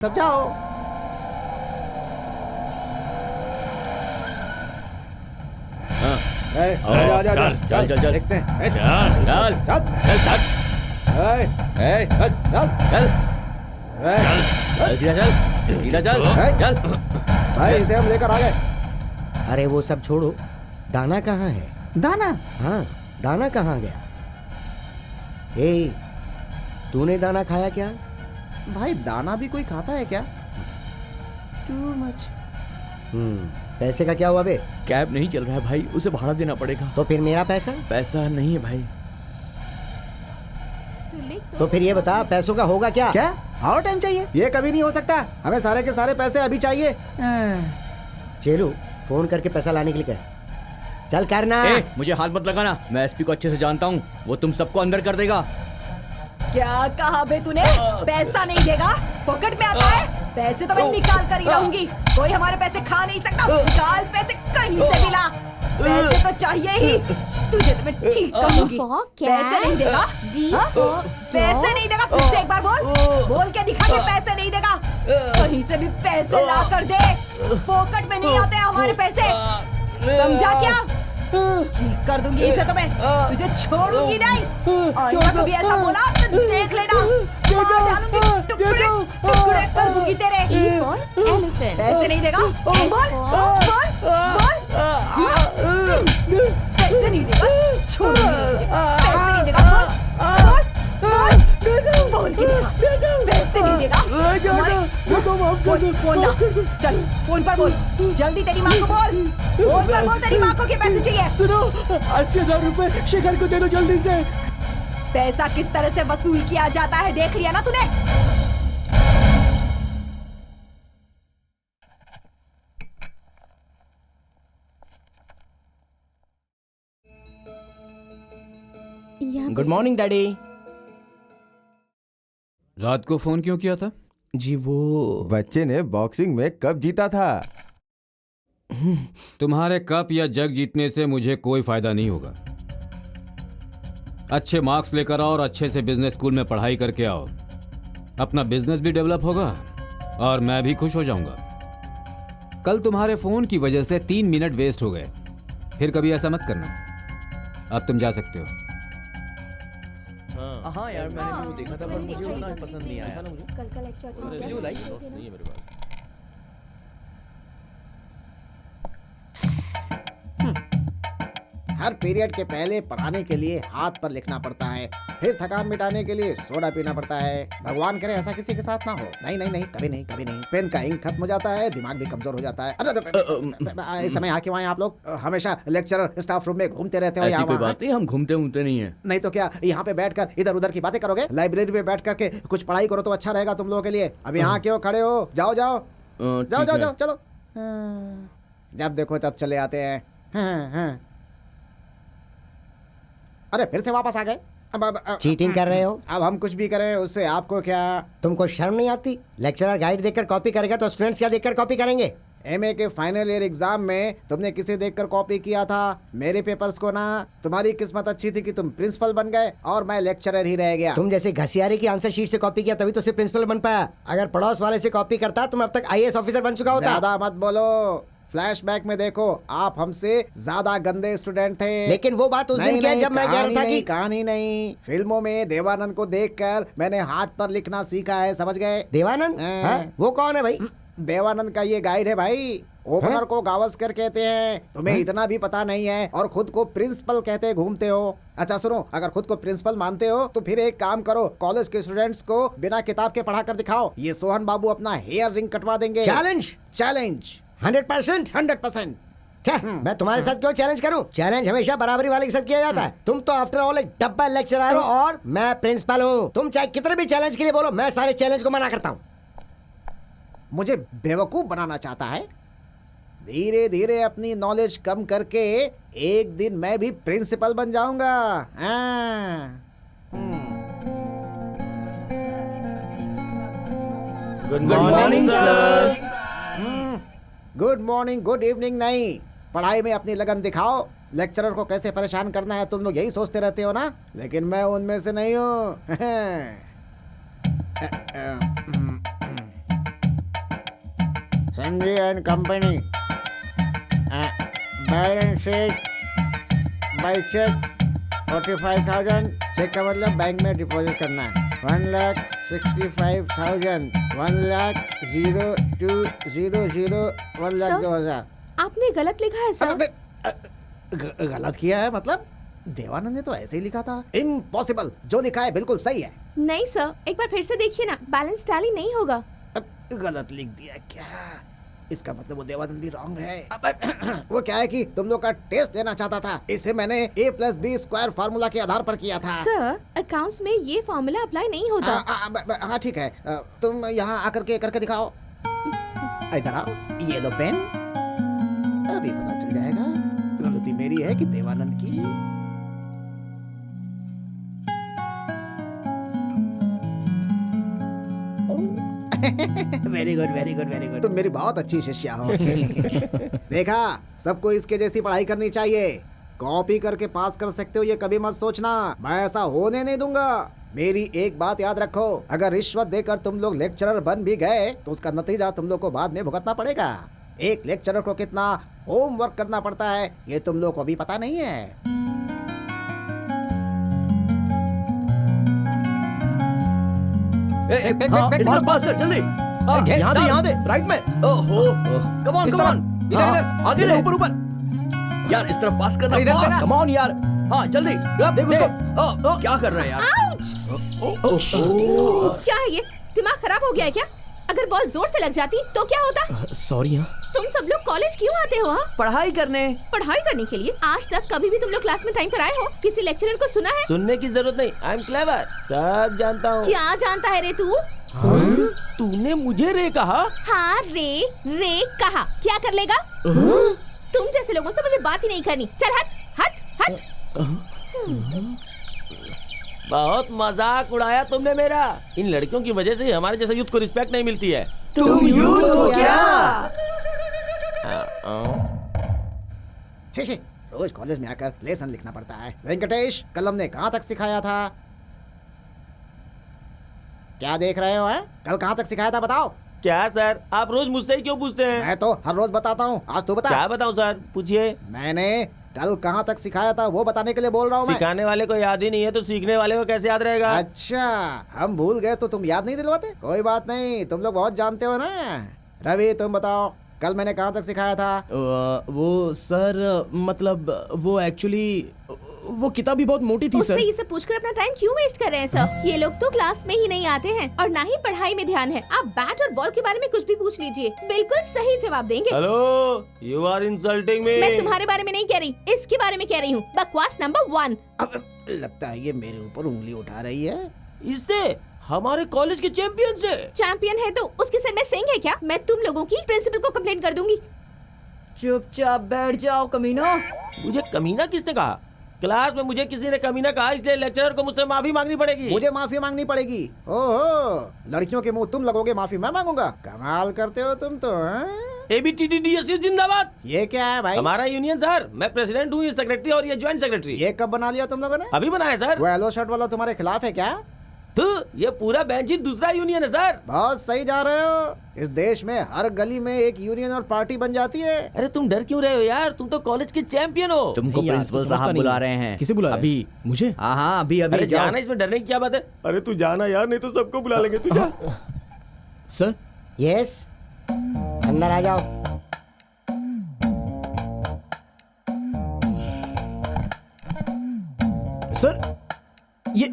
सब जाओ। चल देखते हैं। चल भाई, इसे हम लेकर आ गए। अरे वो सब छोड़ो, दाना कहाँ है? दाना? हाँ, दाना कहाँ गया? ए, तूने दाना खाया क्या? भाई दाना भी कोई खाता है क्या? Too much. पैसे का क्या हुआ बे? कैब नहीं चल रहा है भाई, उसे भाड़ा देना पड़ेगा। तो फिर मेरा पैसा? पैसा नहीं है भाई। तो फिर ये बता, पैसों का होगा क्या? क्या और टाइम चाहिए? ये कभी नहीं हो सकता, हमें सारे के सारे पैसे अभी चाहिए। चेलू, फोन करके पैसा लाने के लिए कह। चल करना। मुझे हाथ मत लगाना, मैं एसपी को अच्छे से जानता हूँ, वो तुम सबको अंदर कर देगा। क्या कहा बे तूने? पैसा नहीं देगा? पॉकेट में आता है? पैसे तो मैं निकाल कर ही रहूंगी, कोई हमारे पैसे खा नहीं सकता। निकाल पैसे कहीं से भी ला, पैसे तो चाहिए ही। तुझे तो मैं ठीक कहूंगी। पैसे नहीं देगा? पैसे नहीं देगा? फिर से एक बार बोल के दिखा कि पैसे नहीं देगा। कहीं से भी पैसे ला कर दे, पॉकेट में नहीं आते हमारे पैसे, समझा क्या? ठीक कर दूंगी इसे तो मैं, तुझे छोड़ूंगी नहीं। और कभी ऐसा बोला तो देख लेना, मार डालूंगी, टुकड़े टुकड़े कर दूंगी तेरे। पैसे नहीं देगा? बोल बोल बोल। पैसे नहीं देगा? छोड़ूंगी तुझे। पैसे नहीं देगा? बोल के दिखा। पैसे नहीं देगा? फोन ना, चल फोन पर बोल, जल्दी तेरी माँ को बोल। फोन पर बोल, तेरी माँ को के पैसे चाहिए। सुनो, 80,000 रुपए शेखर को दे दो जल्दी से। पैसा किस तरह से वसूल किया जाता है देख लिया ना तूने? Good morning daddy. रात को फोन क्यों किया था? जी वो बच्चे ने बॉक्सिंग में कप जीता था। तुम्हारे कप या जग जीतने से मुझे कोई फायदा नहीं होगा। अच्छे मार्क्स लेकर आओ और अच्छे से बिजनेस स्कूल में पढ़ाई करके आओ, अपना बिजनेस भी डेवलप होगा और मैं भी खुश हो जाऊंगा। कल तुम्हारे फोन की वजह से 3 मिनट वेस्ट हो गए, फिर कभी ऐसा मत करना। अब तुम जा सकते हो। हाँ यार, मैंने भी वो देखा था, पर मुझे उतना पसंद नहीं आया ना। मुझे कल का लेक्चर तो नहीं है मेरे पास। हर पीरियड के पहले पढ़ाने के लिए हाथ पर लिखना पड़ता है, फिर थकान मिटाने के लिए सोडा पीना पड़ता है। भगवान करे ऐसा किसी के साथ ना हो। नहीं नहीं नहीं, कभी नहीं कभी नहीं। पेन का इंक खत्म हो जाता है, दिमाग भी कमजोर हो जाता है। अरे इस समय यहाँ क्यों आए आप लोग? हमेशा लेक्चरर स्टाफ रूम में घूमते रहते हो। ऐसी कोई बात नहीं, हम घूमते नहीं है। नहीं तो क्या यहाँ पे बैठकर इधर उधर की बातें करोगे? लाइब्रेरी में बैठ करके कुछ पढ़ाई करो तो अच्छा रहेगा तुम लोगों के लिए। अब यहाँ क्यों खड़े हो? जाओ जाओ जाओ जाओ जाओ, चलो। जब देखो तब चले आते हैं। अरे फिर से वापस आ गए। अब चीटिंग कर रहे हो? अब हम कुछ भी करें उससे आपको क्या? तुमको शर्म नहीं आती? लेक्चरर गाइड देखकर कॉपी करेगा तो स्टूडेंट्स क्या देखकर कॉपी करेंगे? एमए के फाइनल ईयर एग्जाम में तुमने किसे देखकर कॉपी किया था? मेरे पेपर्स को ना। तुम्हारी किस्मत अच्छी थी कि तुम प्रिंसिपल बन गए और मैं लेक्चरर ही रह गया। तुम जैसे घसियारे की आंसर शीट से कॉपी किया तभी तो सिर्फ प्रिंसिपल बन पाया। अगर पड़ोस वाले से कॉपी करता तुम अब तक आईएएस ऑफिसर बन चुका होता। ज्यादा मत बोलो, फ्लैशबैक में देखो आप हमसे ज्यादा गंदे स्टूडेंट थे। लेकिन वो बात उस दिन क्या जब मैं कह रहा था कि कहानी नहीं, फिल्मों में देवानंद को देखकर मैंने हाथ पर लिखना सीखा है, समझ गए? देवानंद? वो कौन है भाई? देवानंद का ये गाइड है भाई। ओपनर को गावस्कर कहते हैं। तुम्हें इतना भी पता नहीं है और खुद को प्रिंसिपल कहते घूमते हो। अच्छा सुनो, अगर खुद को प्रिंसिपल मानते हो तो फिर एक काम करो, कॉलेज के स्टूडेंट्स को बिना किताब के पढ़ा कर दिखाओ। ये सोहन बाबू अपना हेयर रिंग कटवा देंगे। चैलेंज? चैलेंज 100%। 100%। मैं तुम्हारे साथ क्यों चैलेंज करूं? चैलेंज हमेशा बराबरी वाले के साथ किया जाता है। तुम तो आफ्टर ऑल एक डब्बा लेक्चरर हो और मैं प्रिंसिपल हूं। तुम चाहे कितने भी चैलेंज के लिए बोलो, मैं सारे चैलेंज को मना करता हूं। मुझे बेवकूफ बनाना चाहता है? धीरे धीरे अपनी नॉलेज कम करके एक दिन मैं भी प्रिंसिपल बन जाऊंगा। Good morning sir. Good morning good evening नहीं, पढ़ाई में अपनी लगन दिखाओ। लेक्चरर को कैसे परेशान करना है तुम लोग यही सोचते रहते हो ना, लेकिन मैं उनमें से नहीं हूँ। Gandhi and company, balance sheet, by cheque 45,000। Cheque का मतलब बैंक में डिपॉजिट करना है। 1,65,000, 1,02,000, 1,02,000। आपने गलत लिखा है सर। गलत किया है मतलब? देवानंद ने तो ऐसे ही लिखा था। इम्पॉसिबल, जो लिखा है बिल्कुल सही है। नहीं सर, एक बार फिर से देखिए ना, बैलेंस टैली नहीं होगा। गलत लिख दिया क्या? इसका मतलब वो देवानंद भी रॉन्ग है। वो क्या है कि तुम लोग का टेस्ट लेना चाहता था, इसे मैंने A+B² फार्मूला के आधार पर किया था। सर, अकाउंट्स में ये फार्मूला अप्लाई नहीं होता। हाँ ठीक है, तुम यहाँ आकर के करके दिखाओ। इधर आओ, ये लो पेन, अभी पता चल जाएगा गलती मेरी है कि देवानंद की। Very good very good very good, तुम मेरी बहुत अच्छी शिष्या हो। देखा, सबको इसके जैसी पढ़ाई करनी चाहिए। कॉपी करके पास कर सकते हो ये कभी मत सोचना, मैं ऐसा होने नहीं दूंगा। मेरी एक बात याद रखो, अगर रिश्वत देकर तुम लोग लेक्चरर बन भी गए तो उसका नतीजा तुम लोग को बाद में भुगतना पड़ेगा। एक लेक्चरर को कितना होमवर्क करना पड़ता है ये तुम लोग को भी पता नहीं है। इस तरफ पास कर जल्दी। यहाँ दे राइट में। ओहो, कम ऑन इधर आगे ले, ऊपर यार, इस तरफ पास करना। कम ऑन यार, हाँ जल्दी देख उसको। क्या कर रहा है यार? क्या है ये, दिमाग खराब हो गया है क्या? अगर बॉल जोर से लग जाती तो क्या होता? सॉरी। तुम सब लोग कॉलेज क्यों आते हो? पढ़ाई करने के लिए। आज तक कभी भी तुम लोग क्लास में टाइम पर आए हो? किसी लेक्चरर को सुना है? सुनने की जरूरत नहीं, आई एम क्लेवर, सब जानता हूँ। क्या जानता है रे तू? तूने मुझे रे कहा? हाँ, रे कहा। क्या कर लेगा? तुम जैसे लोगों से मुझे बात ही नहीं करनी। चल हट हट हट। बहुत मजाक उड़ाया तुमने मेरा। इन लड़कियों की वजह से हमारे जैसे यूथ को रिस्पेक्ट नहीं मिलती है। तुम यूथ हो क्या? छे रोज कॉलेज में आकर लेसन लिखना पड़ता है। वेंकटेश, कलम ने कहाँ तक सिखाया था? क्या देख रहे हो? है कल कहाँ तक सिखाया था बताओ। क्या सर, आप रोज मुझसे ही क्यों पूछते हैं? मैं तो हर रोज बताता हूँ, आज तू बता। क्या बताऊँ सर, पूछिए। मैंने कल कहाँ तक सिखाया था वो बताने के लिए बोल रहा हूँ। सिखाने वाले को याद ही नहीं है तो सीखने वाले को कैसे याद रहेगा? अच्छा, हम भूल गए तो तुम याद नहीं दिलवाते? कोई बात नहीं, तुम लोग बहुत जानते हो ना। रवि तुम बताओ, कल मैंने कहाँ तक सिखाया था? वो सर, मतलब वो एक्चुअली वो किताब भी बहुत मोटी थी उससे सर। ये सब पूछकर अपना टाइम क्यों वेस्ट कर रहे हैं सर? ये लोग तो क्लास में ही नहीं आते हैं और ना ही पढ़ाई में ध्यान है। आप बैट और बॉल के बारे में कुछ भी पूछ लीजिए, बिल्कुल सही जवाब देंगे। Hello, you are insulting me. मैं तुम्हारे बारे में नहीं कह रही, इसके बारे में कह रही हूँ। बकवास नंबर 1। अब लगता है ये मेरे ऊपर उंगली उठा रही है। इससे हमारे कॉलेज के चैंपियन से। चैंपियन है तो उसके सर में सिंह है क्या? मैं तुम लोगों की प्रिंसिपल को कंप्लेंट कर दूंगी। चुपचाप बैठ जाओ कमीनो। मुझे कमीना किसने कहा? क्लास में मुझे किसी ने कमीना कहा, इसलिए लेक्चरर को मुझसे माफी मांगनी पड़ेगी। मुझे माफी मांगनी पड़ेगी? ओहो, लड़कियों के मुंह तुम लगोगे, माफी मैं मांगूंगा? कमाल करते हो तुम तो। ABTTDSU जिंदाबाद। ये क्या है भाई? हमारा यूनियन सर, मैं प्रेसिडेंट हूँ, ये सेक्रेटरी और ये ज्वाइंट सेक्रेटरी। ये कब बना लिया तुम लोगों ने? अभी बनाया सर। वो येलो शर्ट वाला तुम्हारे खिलाफ है क्या? तो ये पूरा बेंच ही दूसरा यूनियन है सर। बहुत सही जा रहे हो। इस देश में हर गली में एक यूनियन और पार्टी बन जाती है। अरे तुम डर क्यों रहे हो यार, तुम तो कॉलेज के चैंपियन हो। तुमको नहीं यार, प्रिंसिपल कुछ साहब समझता बुला नहीं रहे हैं। किसे बुला रहे हैं? अभी मुझे? हाँ अभी अरे जाओ। जाना, इसमें डरने की क्या बात है? अरे तू जाना यार, नहीं तो सबको बुला लेंगे। तू जा। सर। यस, अंदर आ जाओ। सर, ये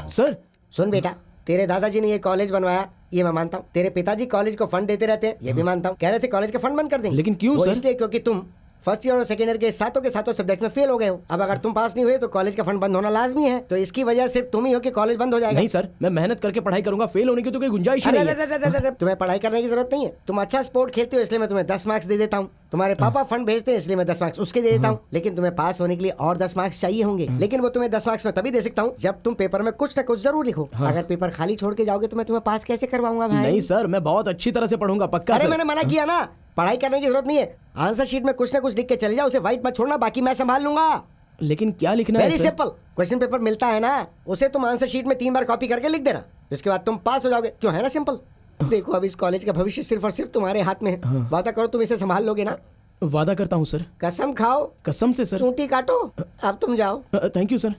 सर। सुन बेटा, तेरे दादाजी ने ये कॉलेज बनवाया, ये मैं मानता हूँ। तेरे पिताजी कॉलेज को फंड देते रहते हैं, ये भी मानता हूँ। कह रहे थे कॉलेज के फंड बंद कर देंगे। लेकिन क्यों वो सर? इसलिए क्योंकि तुम फर्स्ट ईयर और सेकेंड ईयर के सातों सब्जेक्ट में फेल हो गए हो। अब अगर तुम पास नहीं हुए तो कॉलेज का फंड बंद होना लाजमी है। तो इसकी वजह सिर्फ तुम ही हो कि कॉलेज बंद हो जाएगा। नहीं सर, मैं मेहनत करके पढ़ाई करूंगा, फेल होने की तो कोई गुंजाइश ही अरे नहीं अरे है। अरे अरे, तुम्हें पढ़ाई करने की जरूरत नहीं है। तुम अच्छा स्पोर्ट खेलते हो इसलिए मैं तुम्हें 10 मार्क्स दे देता हूँ। तुम्हारे पापा फंड भेजते हैं इसलिए मैं 10 मार्क्स उसके दे देता हूँ। लेकिन तुम्हें पास होने के लिए और 10 मार्क्स चाहिए होंगे। लेकिन वो तुम्हें 10 मार्क्स में तभी दे सकता हूँ जब तुम पेपर में कुछ न कुछ जरूर लिखो। अगर पेपर खाली छोड़ के जाओगे तो मैं तुम्हें पास कैसे करवाऊंगा भाई? नहीं सर, मैं बहुत अच्छी तरह से पढ़ूंगा, पक्का अरे सर। मैंने मना किया ना, पढ़ाई करने की जरूरत नहीं है। आंसर शीट में कुछ न कुछ लिख के चले जाओ, उसे व्हाइट मत छोड़ना, बाकी मैं संभाल लूंगा। लेकिन क्या लिखना है very sir? Simple, question paper मिलता है ना, उसे तुम आंसर शीट में 3 बार कॉपी करके लिख देना, उसके बाद तुम पास हो जाओगे। क्यों, है ना सिंपल? देखो अब इस कॉलेज का भविष्य सिर्फ और सिर्फ तुम्हारे हाथ में है। वादा करो तुम इसे संभाल लोगे ना? वादा करता हूँ सर। कसम खाओ। कसम से सर। चूंटी काटो। अब तुम जाओ। Thank you sir.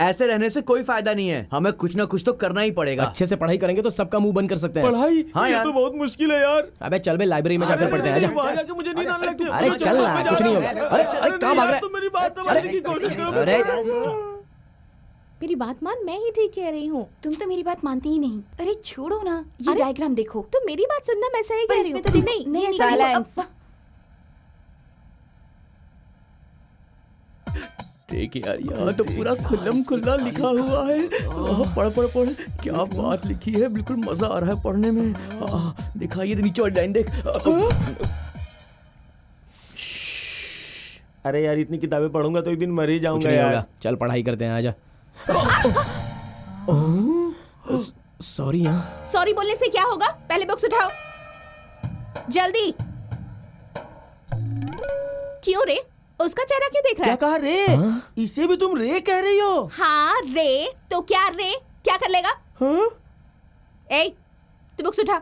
ऐसे रहने से कोई फायदा नहीं है, हमें कुछ ना कुछ तो करना ही पड़ेगा। अच्छे से पढ़ाई करेंगे तो सबका मुंह बंद कर सकते हैं। पढ़ाई? हाँ ये यार। तो बहुत मुश्किल है यार। अबे चल बे, लाइब्रेरी में जाकर पढ़ते हैं। आजा। वहाँ जाके मुझे नींद आने लगती है। अरे चल ना, कुछ नहीं होगा। अरे अरे कहाँ भाग रहा है? तुम मेरी बात समझने की कोशिश करो। अरे मेरी बात मान, मैं ही ठीक कह रही हूँ। तुम तो मेरी बात मानती ही नहीं। अरे छोड़ो ना, ये अरे, डायग्राम देखो। तो मेरी बात सुनना, मैं सही पर कह रही इसमें हूँ। तो देखो, नहीं, ऐसा नहीं, silence। ठीक है यार, यहाँ तो पूरा खुल्लम खुल्ला लिखा हुआ है। पढ़ पढ़ पढ़, क्या बात लिखी है, बिल्कुल मजा आ रहा है पढ़ने में। दिखाइए नीचे वाली लाइन देख। अरे यार, इतनी किताबें पढ़ूंगा तो एक दिन मर ही कुछ जाऊंगा नहीं यार। होगा, चल पढ़ाई करते हैं। आजा। सॉरी यार। सॉरी बोलने से क्या होगा? पहले बुक्स उठाओ जल्दी। क्यों रे? उसका चेहरा क्यों देख रहा क्या है? कहा रे? इसे भी तुम रे कह रही हो? हाँ रे, तो क्या रे? क्या कर लेगा? हाँ? ए, तू बुक्स उठा।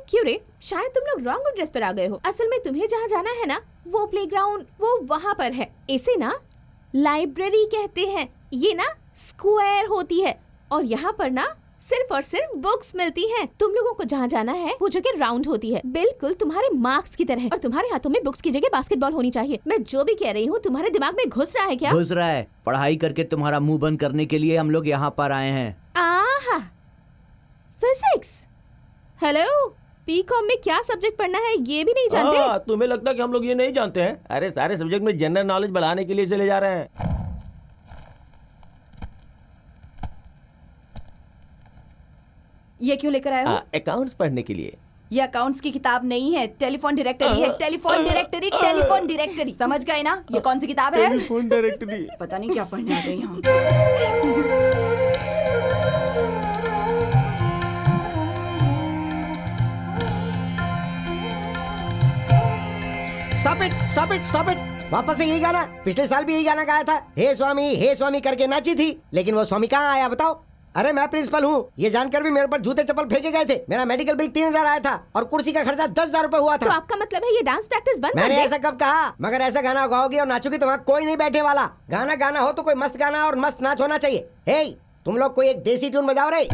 क्यों रे? शायद तुम लोग रॉन्ग एड्रेस पर आ गए हो। असल में तुम्हें जहाँ जाना है ना, वो प्लेग्राउंड वो वहाँ पर है। इसे ना लाइब्रेरी कहते हैं। ये ना स्क्वायर होती है और यहाँ पर ना सिर्फ और सिर्फ बुक्स मिलती हैं। तुम लोगों को जहाँ जाना है वो जगह राउंड होती है, बिल्कुल तुम्हारे मार्क्स की तरह। और तुम्हारे हाथों में बुक्स की जगह बास्केटबॉल होनी चाहिए। मैं जो भी कह रही हूँ तुम्हारे दिमाग में घुस रहा है क्या? घुस रहा है। पढ़ाई करके तुम्हारा मुंह बंद करने के लिए हम लोग यहाँ पर आए हैं। आहा, फिजिक्स। हेलो, बीकॉम में क्या सब्जेक्ट पढ़ना है ये भी नहीं जानते? हाँ, तुम्हें लगता है कि हम लोग ये नहीं जानते हैं? अरे सारे सब्जेक्ट में जनरल नॉलेज बढ़ाने के लिए इसे ले जा रहे हैं। ये क्यों लेकर आए हो? अकाउंट्स पढ़ने के लिए। ये अकाउंट्स की किताब नहीं है, टेलीफोन डायरेक्टरी है। Telephone directory, telephone directory. समझ गए ना? ये कौन सी किताब है? Telephone directory. पता नहीं क्या पढ़ने आ गए यहाँ। Stop it, stop it, stop it. वापस से यही गाना। पिछले साल भी यही गाना गाया था। हे स्वामी करके नाची थी, लेकिन वो स्वामी कहाँ आया बताओ? अरे मैं प्रिंसिपल हूँ, ये जानकर भी मेरे पर जूते चप्पल फेंके गए थे। मेरा मेडिकल बिल 3000 आया था और कुर्सी का खर्चा 10,000 रुपए हुआ तो था। आपका मतलब है ये डांस प्रैक्टिस बंद कर मैंने दे? ऐसा कब कहा? मगर ऐसा गाना गाओगी और नाचोगी तो वहाँ कोई नहीं बैठने वाला। गाना गाना हो तो कोई मस्त गाना और मस्त नाच होना चाहिए। हे, तुम लोग कोई एक देसी ट्यून बजाओ रे।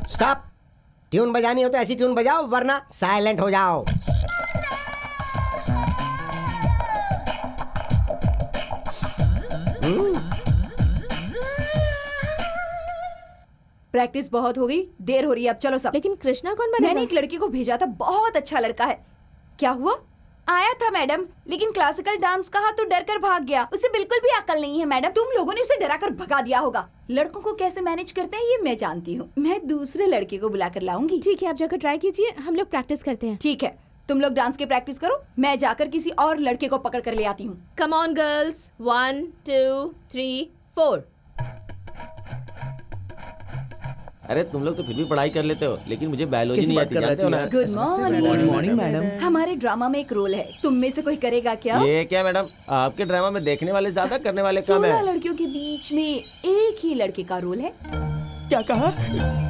स्टॉप। ट्यून बजानी हो तो ऐसी ट्यून बजाओ, वरना साइलेंट हो जाओ। प्रैक्टिस बहुत हो गई, देर हो रही है, अब चलो सब। लेकिन कृष्णा कौन बनेगा? मैंने एक लड़की को भेजा था, बहुत अच्छा लड़का है। क्या हुआ? आया था मैडम, लेकिन क्लासिकल डांस कहा तो डर कर भाग गया। उसे बिल्कुल भी अकल नहीं है मैडम। तुम लोगों ने उसे डरा कर भगा दिया होगा। लड़कों को कैसे मैनेज करते हैं ये मैं जानती हूँ। मैं दूसरे लड़के को बुला कर लाऊंगी। ठीक है, आप जाकर ट्राई कीजिए, हम लोग प्रैक्टिस करते हैं। ठीक है, तुम लोग डांस की प्रैक्टिस करो, मैं जाकर किसी और लड़के को पकड़ कर ले आती हूँ। Come on girls, 1 2 3 4। अरे तुम लोग तो फिर भी पढ़ाई कर लेते हो, लेकिन मुझे बायोलॉजी किस नहीं बात आती, कर रहे जानते हो थे ना? यार? Good morning. Morning madam. हमारे ड्रामा में एक रोल है, तुम में से कोई करेगा क्या? ये क्या मैडम, आपके ड्रामा में देखने वाले ज्यादा, करने वाले कम 16 है। लड़कियों के बीच में एक ही लड़के का रोल है। क्या कहा?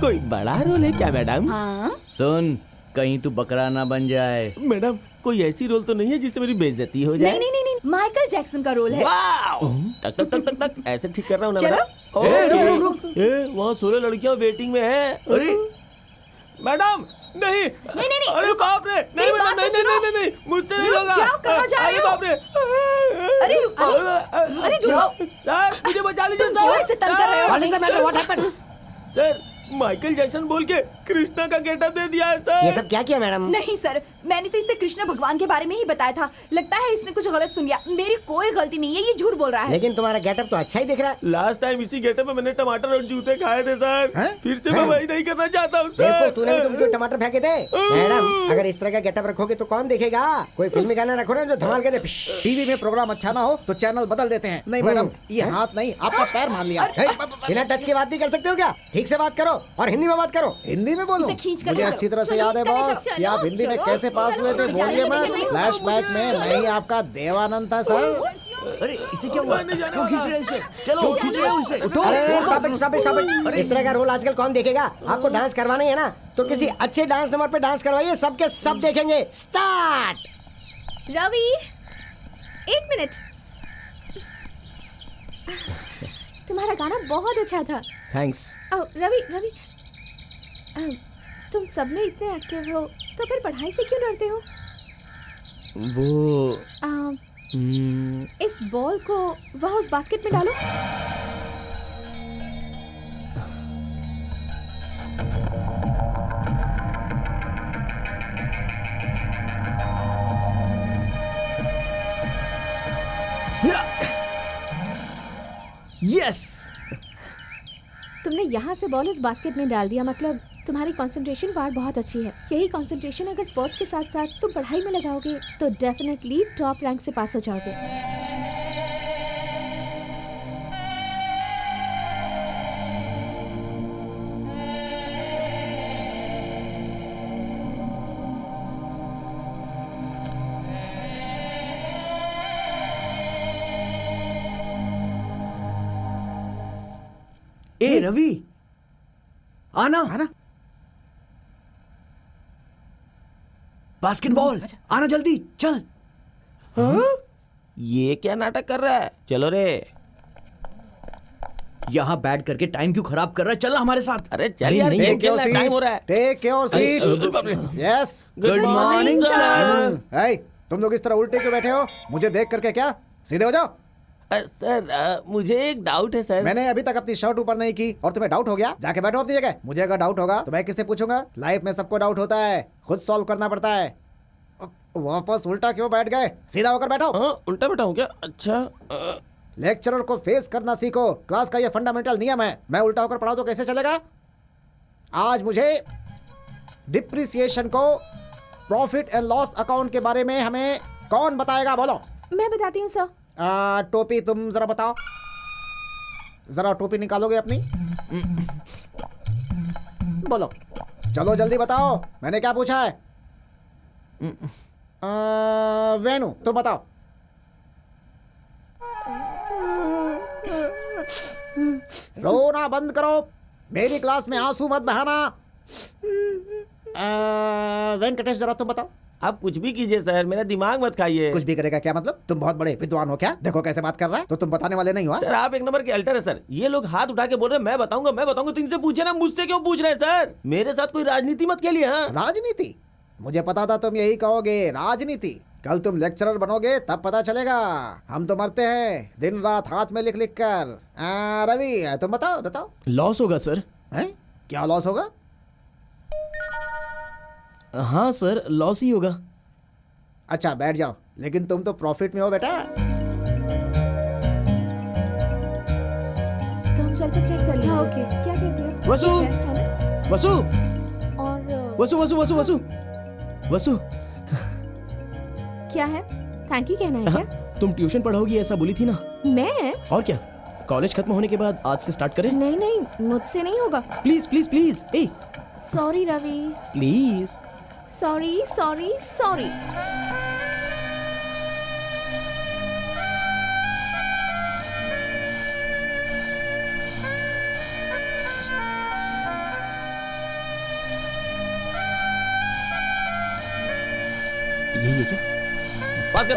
कोई बड़ा रोल है क्या मैडम? हाँ, सुन, कहीं तू बकरा ना बन जाए। मैडम, कोई ऐसी रोल तो नहीं है जिससे मेरी बेइज्जती हो जाए? नहीं, माइकल जैक्सन का रोल है। वाओ! टक टक टक टक टक, ऐसे ठीक कर रहा हूँ ना चलो। मैडम? ए, रुक, रुक। ए, वहाँ 16 लड़कियाँ वेटिंग में हैं। अरे मैडम, नहीं। अरे बाप रे, नहीं मेरी मैडम, बात नहीं तो नहीं सुनो। नहीं नहीं, मुझसे नहीं रुक होगा। जाओ, कहाँ जा रहे अरे हो? बाप रे। अरे रुको। अरे जाओ सर, मुझे बचा लीजिए तुम क्यों सर। ऐसे तंग कर रहे हो? What is the matter? What happened? Sir, Michael Jackson बोल के कृष्णा का गेटअप दे दिया है सर। ये सब क्या किया मैडम? नहीं सर, मैंने तो इसे कृष्ण भगवान के बारे में ही बताया था। लगता है इसने कुछ गलत सुन लिया। मेरी कोई गलती नहीं है, ये झूठ बोल रहा है। लेकिन तुम्हारा गेटअप तो अच्छा ही दिख रहा है। लास्ट टाइम इसी गेटअप में मैंने टमाटर और जूते खाए थे सर। हैं? फिर से मैं हैं? वही नहीं करना चाहता हूँ देखो, सर। तूने भी तो मुझे टमाटर फेंके थे। मैडम, अगर इस तरह का गेटअप रखोगे तो कौन देखेगा? कोई फिल्मी गाना रखो ना जो धमाल के दे। टीवी में प्रोग्राम अच्छा ना हो तो चैनल बदल देते हैं। नहीं मैडम, ये हाथ नहीं, आपका पैर मान लिया। बिना टच की बात नहीं कर सकते हो क्या? ठीक से बात करो। और हिंदी में बात करो। हिंदी में बोलो? इसे खींच कर ले मुझे चलो। अच्छी तरह से चलो, याद है खींच कर ले बॉस चलो। कि आप हिंदी में चलो, कैसे पास हुए थे। चलो, बोलिए चलो, मत। चलो, फ्लैशबैक में नहीं आपका देवानंद था सर। अरे इसे क्या हुआ? क्यों खींच रहे हो इसे? चलो खींच रहे हो इसे। अरे stop it, stop it, stop it। इस तरह का रोल आजकल कौन देखेगा? आपको डांस करवाना ही है ना, तो किसी अच्छे डांस नंबर पे डांस करवाइए, सबके सब देखेंगे। स्टार्ट। रवि, एक मिनट। तुम्हारा गाना बहुत अच्छा था। थैंक्स। रवि रवि, तुम सब में इतने एक्टिव हो तो फिर पढ़ाई से क्यों डरते हो? वो इस बॉल को वहाँ उस बास्केट में डालो। यस। तुमने यहाँ से बॉल उस बास्केट में डाल दिया, मतलब तुम्हारी कंसंट्रेशन पावर बहुत अच्छी है। यही कंसंट्रेशन अगर स्पोर्ट्स के साथ साथ तुम पढ़ाई में लगाओगे तो डेफिनेटली टॉप रैंक से पास हो जाओगे। ए रवि, आना आना। बास्केटबॉल, आना जल्दी चल। ये क्या नाटक कर रहा है? चलो रे। यहाँ बैठ करके टाइम क्यों खराब कर रहा है? चलना हमारे साथ। अरे चल यार, नहीं, गेम टेक योर खेलना है, टाइम हो रहा है। Seats, take your seats. Yes. Good morning sir. तुम लोग इस तरह उल्टे क्यों बैठे हो? मुझे देख करके क्या? सीधे हो जाओ। सर मुझे एक डाउट है सर। मैंने अभी तक अपनी शर्ट ऊपर नहीं की और तुम्हें डाउट हो गया? जाके बैठो अपनी जगह। मुझे अगर डाउट होगा तो मैं किससे पूछूंगा? लाइफ में सबको डाउट होता है, खुद सॉल्व करना पड़ता है। वापस उल्टा क्यों बैठ गए? सीधा होकर बैठो। उल्टा बैठा हूँ क्या? अच्छा। लेक्चरर को फेस करना सीखो। क्लास का ये फंडामेंटल नियम है। मैं उल्टा होकर पढ़ाऊं तो कैसे चलेगा? आज मुझे डिप्रिसिएशन को प्रॉफिट एंड लॉस अकाउंट के बारे में हमें कौन बताएगा? बोलो। मैं बताती हूँ सर। टोपी तुम जरा बताओ। जरा टोपी निकालोगे अपनी? बोलो, चलो जल्दी बताओ। मैंने क्या पूछा है? वेनु तुम बताओ। रोना बंद करो। मेरी क्लास में आंसू मत बहाना। वेंकटेश जरा तुम बताओ। आप कुछ भी कीजिए सर, मेरा दिमाग मत खाइए। कुछ भी करेगा क्या मतलब? तुम बहुत बड़े विद्वान हो क्या? देखो कैसे बात कर रहा है। तो तुम बताने वाले नहीं हो? सर आप एक नंबर के अल्टर है सर। ये लोग हाथ उठा के बोल रहे हैं मैं बताऊंगा। तो इनसे पूछे ना, मुझसे क्यों पूछ रहे हैं सर? मेरे साथ कोई राजनीति मत खेलिए। हाँ राजनीति? मुझे पता था तुम यही कहोगे, राजनीति। कल तुम लेक्चरर बनोगे तब पता चलेगा। हम तो मरते हैं दिन रात हाथ में लिख लिख कर। रवि तुम बताओ। लॉस होगा सर। हैं? क्या लॉस होगा? हाँ सर, लॉस ही होगा। अच्छा बैठ जाओ। लेकिन तुम तो प्रॉफिट में हो बेटा। तो हम चलकर चेक कर लें। ओके, क्या कहते हो? वसु! ठीक है ना? वसु, और वसु, वसु, वसु, वसु, वसु। क्या है? थैंक यू कहना है क्या? तुम ट्यूशन पढ़ाओगी ऐसा बोली थी ना। मैं? और क्या, कॉलेज खत्म होने के बाद आज से स्टार्ट करें? नहीं, मुझसे नहीं होगा। Please please please. A sorry Ravi. Please. Sorry. यही है क्या? पास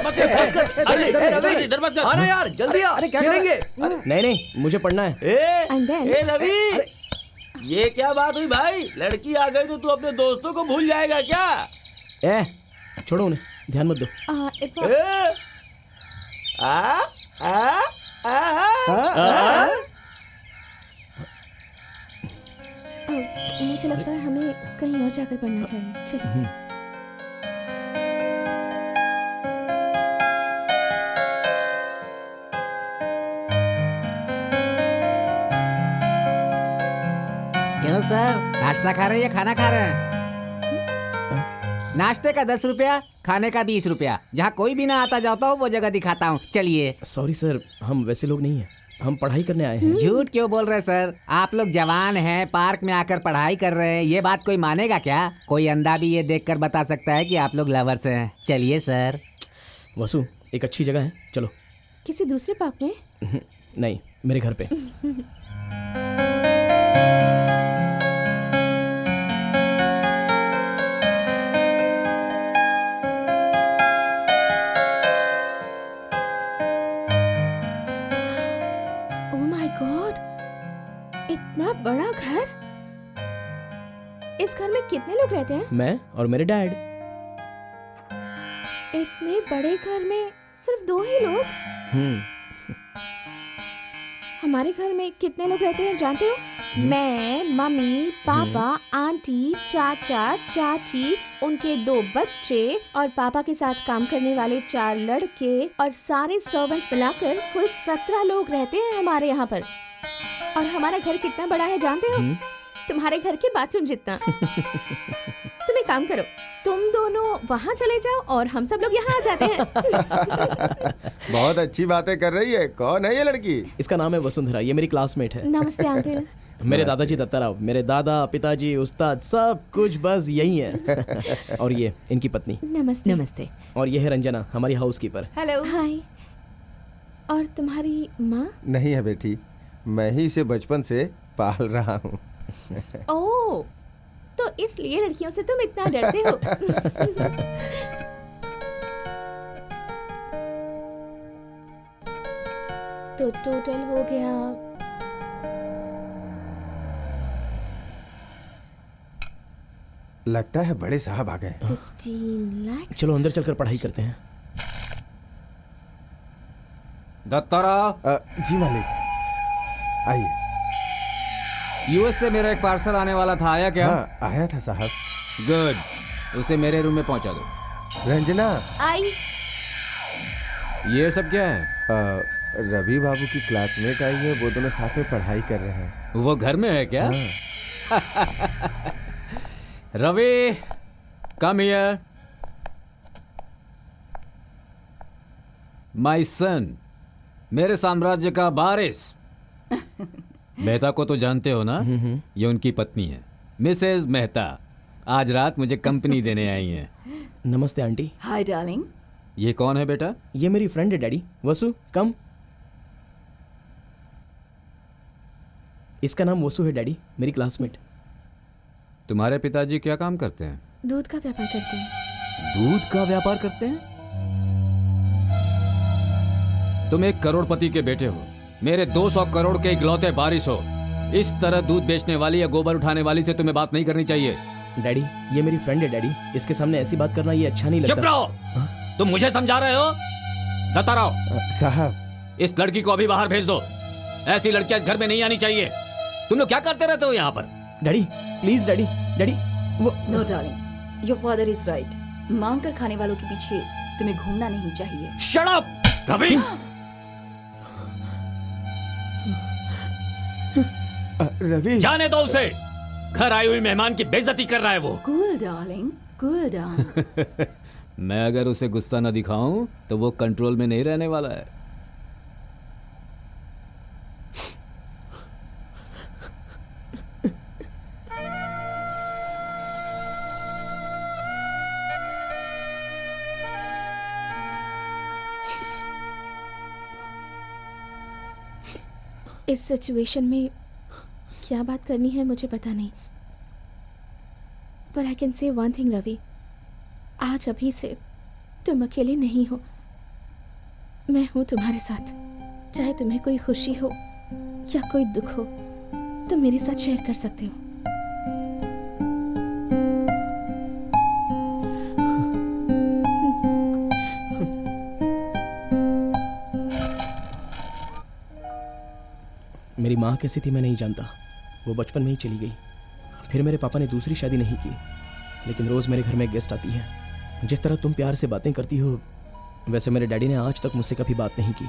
कर। अरे इधर पास कर। आना यार जल्दी आ। अरे क्या कर रहा है? खेलेंगे। नहीं, मुझे पढ़ना है। And then? ए रवि, ये क्या बात हुई भाई? लड़की आ गई तो तू अपने दोस्तों को भूल जाएगा क्या? ए छोड़ो उन्हें, ध्यान मत दो। If ए? मुझे लगता है हमें कहीं और जाकर पढ़ना चाहिए। चलो। क्यों सर, नाश्ता खा रहे हैं या खाना खा रहे हैं? नाश्ते का 10 रुपया, खाने का 20 रुपया। जहाँ कोई भी ना आता जाता हो वो जगह दिखाता हूँ। चलिए। सॉरी सर, हम वैसे लोग नहीं हैं। हम पढ़ाई करने आए हैं। झूठ क्यों बोल रहे सर? आप लोग जवान हैं, पार्क में आकर पढ़ाई कर रहे हैं, ये बात कोई मानेगा क्या? कोई अंधा भी ये देखकर बता सकता है कि आप लोग लवर्स हैं। चलिए सर। वसु, एक अच्छी जगह है, चलो। किसी दूसरे पार्क में? नहीं, मेरे घर पे। ओह माय गॉड, इतना बड़ा घर। इस घर में कितने लोग रहते हैं? मैं और मेरे डैड। इतने बड़े घर में सिर्फ 2 ही लोग? हमारे घर में कितने लोग रहते हैं जानते हो? मैं, मम्मी, पापा, आंटी, चाचा, चाची, उनके 2 बच्चे और पापा के साथ काम करने वाले 4 लड़के और सारे सर्वेंट्स मिलाकर कुल 17 लोग रहते हैं हमारे यहाँ पर। और हमारा घर कितना बड़ा है जानते हो? तुम्हारे घर के बाथरूम जितना। तुम एक काम करो, तुम दोनों वहाँ चले जाओ और हम सब लोग यहाँ आ जाते हैं। बहुत अच्छी बातें कर रही है। कौन है ये लड़की? इसका नाम है वसुंधरा, ये मेरी क्लासमेट है। नमस्ते अंकल। मेरे दादाजी दत्ताराव, मेरे दादा, पिताजी, उस्ताद, सब कुछ बस यही है। और ये इनकी पत्नी। नमस्ते। नमस्ते। और ये है रंजना, हमारी हाउसकीपर। हेलो। हाय। और तुम्हारी माँ? नहीं है बेटी, मैं ही इसे बचपन से पाल रहा हूँ। ओह, तो इसलिए लड़कियों से तुम इतना डरते हो। तो टोटल हो गया लगता है बड़े साहब आ गए। 15 लाख। चलो अंदर चलकर पढ़ाई करते हैं। दत्ताराव। जी मालिक, आइए। यूएस से मेरा एक पार्सल आने वाला था, आया क्या? हाँ, आया था साहब। गुड, उसे मेरे रूम में पहुंचा दो। रंजना, आई। ये सब क्या है? रवि बाबू की क्लासमेट आई है, वो दोनों साथ में पढ़ाई कर रहे हैं। वो घर में है क्या? हाँ। Ravi, come here. My son, मेरे साम्राज्य का वारिस। मेहता को तो जानते हो ना? ये उनकी पत्नी है, मिसेज मेहता। आज रात मुझे कंपनी देने आई हैं। नमस्ते आंटी। Hi darling. ये कौन है बेटा? ये मेरी फ्रेंड है डैडी। वसु, कम। इसका नाम वसु है डैडी, मेरी क्लासमेट। तुम्हारे पिताजी क्या काम करते हैं? दूध का व्यापार करते हैं। दूध का व्यापार करते हैं? तुम एक करोड़पति के बेटे हो, मेरे 200 करोड़ के इकलौते वारिस हो। इस तरह दूध बेचने वाली या गोबर उठाने वाली से तुम्हें बात नहीं करनी चाहिए। डैडी, ये मेरी फ्रेंड है डैडी, इसके सामने ऐसी बात करना ये अच्छा नहीं लगता। चुप रहो। तुम मुझे समझा रहे हो? दत्ताराव साहब, इस लड़की को अभी बाहर भेज दो। ऐसी लड़कियां इस घर में नहीं आनी चाहिए। तुम लोग क्या करते रहते हो यहाँ पर? डैडी प्लीज, डैडी डैडी वो no darling, your father is right. मांग कर खाने वालों के पीछे तुम्हें घूमना नहीं चाहिए। Shut up Ravi. रवि, जाने दो उसे। घर आई हुई मेहमान की बेइज्जती कर रहा है वो। Cool darling, cool down. मैं अगर उसे गुस्सा न दिखाऊं तो वो कंट्रोल में नहीं रहने वाला है। इस सिचुएशन में क्या बात करनी है मुझे पता नहीं, पर I can say one thing Ravi, आज अभी से तुम अकेले नहीं हो, मैं हूँ तुम्हारे साथ। चाहे तुम्हें कोई खुशी हो या कोई दुख हो, तुम मेरे साथ शेयर कर सकते हो। मेरी माँ कैसी थी मैं नहीं जानता, वो बचपन में ही चली गई। फिर मेरे पापा ने दूसरी शादी नहीं की, लेकिन रोज़ मेरे घर में गेस्ट आती है। जिस तरह तुम प्यार से बातें करती हो, वैसे मेरे डैडी ने आज तक मुझसे कभी बात नहीं की।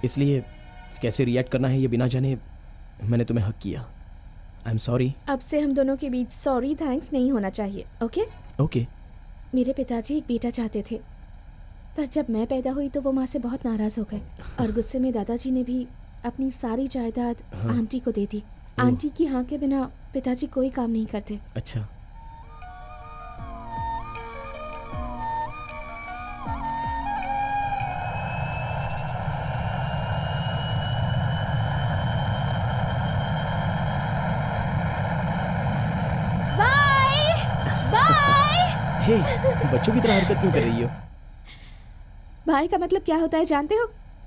इसलिए कैसे रिएक्ट करना है ये बिना जाने मैंने तुम्हें हक किया। I am sorry. अब से हम दोनों के बीच सॉरी थैंक्स नहीं होना चाहिए, ओके? ओके। मेरे पिताजी एक बेटा चाहते थे, पर जब मैं पैदा हुई तो वो माँ से बहुत नाराज़ हो गए और गुस्से में दादाजी ने भी अपनी सारी जायदाद आंटी को दे दी। आंटी की हाँ के बिना पिताजी कोई काम नहीं करते। अच्छा, हे, बच्चों की तरह हरकत क्यों कर रही हो? भाई का मतलब क्या होता है जानते हो?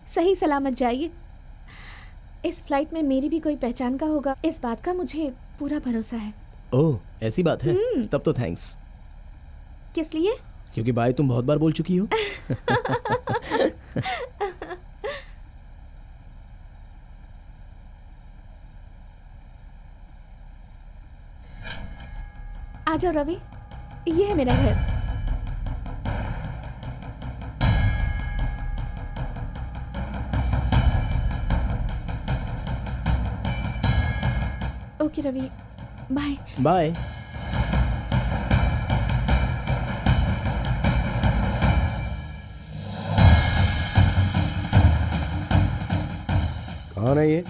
सही सलामत जाइए। इस फ्लाइट में मेरी भी कोई पहचान का होगा, इस बात का मुझे पूरा भरोसा है। ओह, ऐसी बात है? तब तो थैंक्स। किस लिए? क्योंकि बाय तुम बहुत बार बोल चुकी हो। आ जाओ रवि, ये है मेरा घर। Okay Ravi, bye bye. कौन है ये?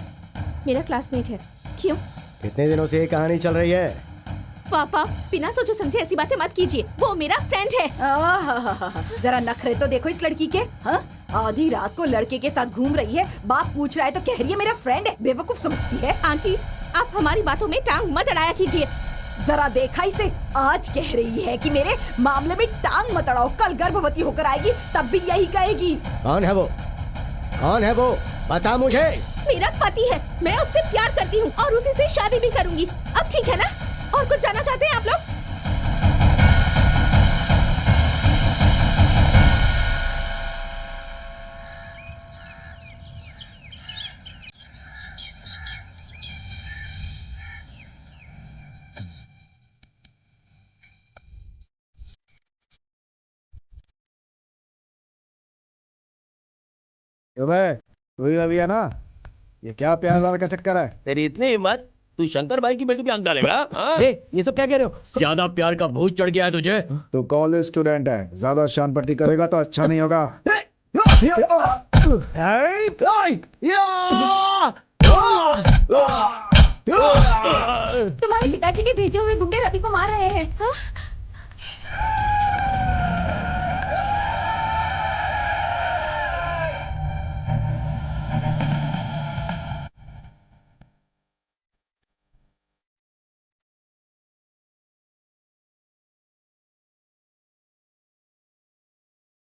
मेरा क्लासमेट है। क्यों? कितने दिनों से ये कहानी चल रही है? पापा बिना सोचे समझे ऐसी बातें मत कीजिए, वो मेरा फ्रेंड है। जरा नखरे तो देखो इस लड़की के। हाँ? आधी रात को लड़के के साथ घूम रही है, बाप पूछ रहा है तो कह रही है मेरा फ्रेंड है। बेवकूफ समझती है। आंटी आप हमारी बातों में टांग मत अड़ाया कीजिए। जरा देखा इसे, आज कह रही है कि मेरे मामले में टांग मत अड़ाओ, कल गर्भवती होकर आएगी तब भी यही कहेगी। कौन है वो? कौन है वो? बता मुझे। मेरा पति है, मैं उससे प्यार करती हूँ और उसी से शादी भी करूंगी। अब ठीक है ना? और कुछ जानना चाहते हैं आप लोग? तू ही रवि है ना? ये क्या प्यार वार का चक्कर है? तेरी इतनी हिम्मत, तू शंकर भाई की बेटी पे आंख डालेगा? हाँ? ये सब क्या कह रहे हो? ज्यादा प्यार का भूत चढ़ गया है तुझे। तू कॉलेज स्टूडेंट है, ज्यादा शान पट्टी करेगा तो अच्छा नहीं होगा। तुम्हारे पिताजी के भेजे हुए गुंडे रवि को मार रहे हैं। हाँ?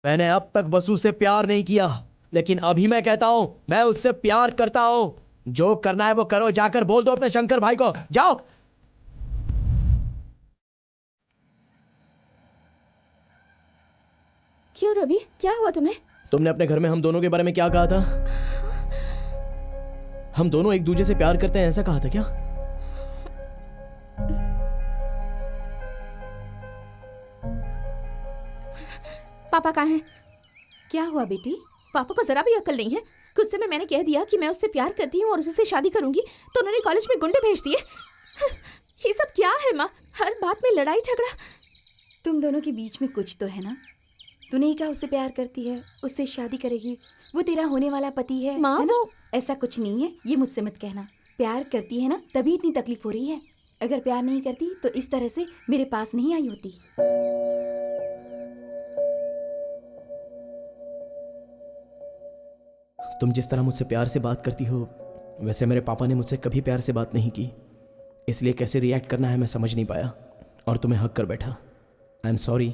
मैंने अब तक वसु से प्यार नहीं किया, लेकिन अभी मैं कहता हूं मैं उससे प्यार करता हूं। जो करना है वो करो, जाकर बोल दो अपने शंकर भाई को। जाओ। क्यों रवि, क्या हुआ तुम्हें? तुमने अपने घर में हम दोनों के बारे में क्या कहा था? हम दोनों एक दूसरे से प्यार करते हैं ऐसा कहा था क्या? पापा कहाँ हैं? क्या हुआ बेटी? पापा को जरा भी अक्ल नहीं है। कुछ समय मैंने कह दिया कि मैं उससे प्यार करती हूँ और उससे शादी करूंगी, तो उन्होंने कॉलेज में गुंडे भेज दिए। ये सब क्या है माँ? हर बात में लड़ाई झगड़ा। तुम दोनों के बीच में कुछ तो है ना? तूने ही कहा उससे प्यार करती है, उससे शादी करेगी, वो तेरा होने वाला पति है। माँ वो ऐसा कुछ नहीं है, ये मुझसे मत कहना। प्यार करती है ना, तभी इतनी तकलीफ हो रही है। अगर प्यार नहीं करती तो इस तरह से मेरे पास नहीं आई होती। तुम जिस तरह मुझसे प्यार से बात करती हो, वैसे मेरे पापा ने मुझसे कभी प्यार से बात नहीं की, इसलिए कैसे रिएक्ट करना है मैं समझ नहीं पाया और तुम्हें हक कर बैठा। I am sorry.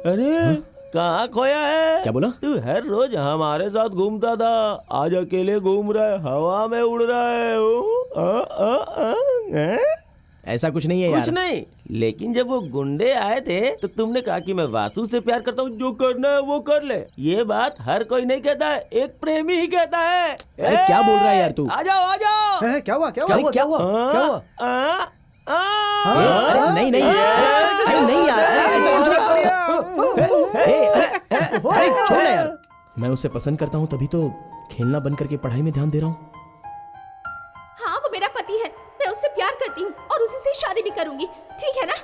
अरे कहाँ खोया है? क्या बोला? तू हर रोज हमारे साथ घूमता था, आज अकेले घूम रहा है, हवा में उड़ रहा है। ऐसा कुछ नहीं है यार। कुछ नहीं, लेकिन जब वो गुंडे आए थे तो तुमने कहा कि मैं वासु से प्यार करता हूँ, जो करना है वो कर ले। ये बात हर कोई नहीं कहता है, एक प्रेमी ही कहता है। अरे क्या बोल रहा है यार तू? आ जाओ आ जाओ। क्या हुआ? क्या क्या हुआ? क्या हुआ? क्या हुआ? अरे नहीं नहीं, अरे नहीं यार, ऐसा कुछ नहीं। अरे छोड़ ना यार। मैं उसे पसंद करता हूँ तभी तो खेलना बंद करके पढ़ाई में ध्यान दे रहा हूँ। हाँ वो मेरा पति है, मैं उससे प्यार करती हूँ और उसी से करूंगी, ठीक है ना?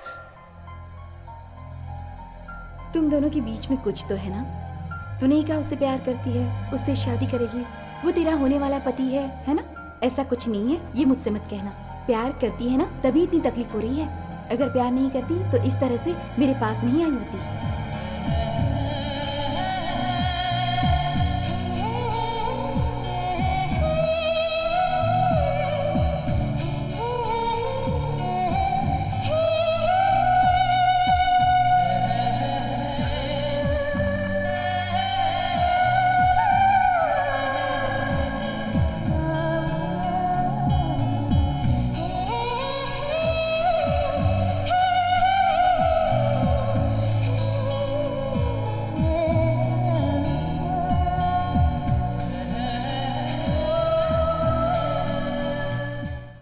तुम दोनों के बीच में कुछ तो है ना? तूने ही कहा उससे प्यार करती है, उससे शादी करेगी, वो तेरा होने वाला पति है ना? ऐसा कुछ नहीं है, ये मुझसे मत कहना। प्यार करती है ना, तभी इतनी तकलीफ हो रही है। अगर प्यार नहीं करती तो इस तरह से मेरे पास नहीं आई होती।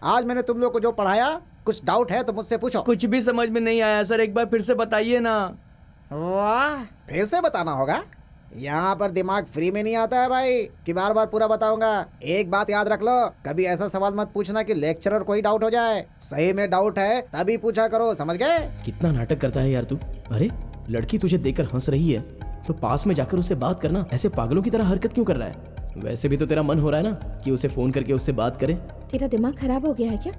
आज मैंने तुम लोग को जो पढ़ाया, कुछ डाउट है तो मुझसे पूछो। कुछ भी समझ में नहीं आया सर, एक बार फिर से बताइए ना। वाह, फिर से बताना होगा? यहाँ पर दिमाग फ्री में नहीं आता है भाई कि बार बार पूरा बताऊंगा। एक बात याद रख लो, कभी ऐसा सवाल मत पूछना कि लेक्चरर को ही डाउट हो जाए। सही में डाउट है तभी पूछा करो, समझ गए? कितना नाटक करता है यार तू। अरे लड़की तुझे देखकर हंस रही है तो पास में जाकर उससे बात करना। ऐसे पागलों की तरह हरकत क्यों कर रहा है? वैसे भी तो तेरा मन हो रहा है ना कि उसे फोन करके उससे बात करे। तेरा दिमाग खराब हो गया है क्या?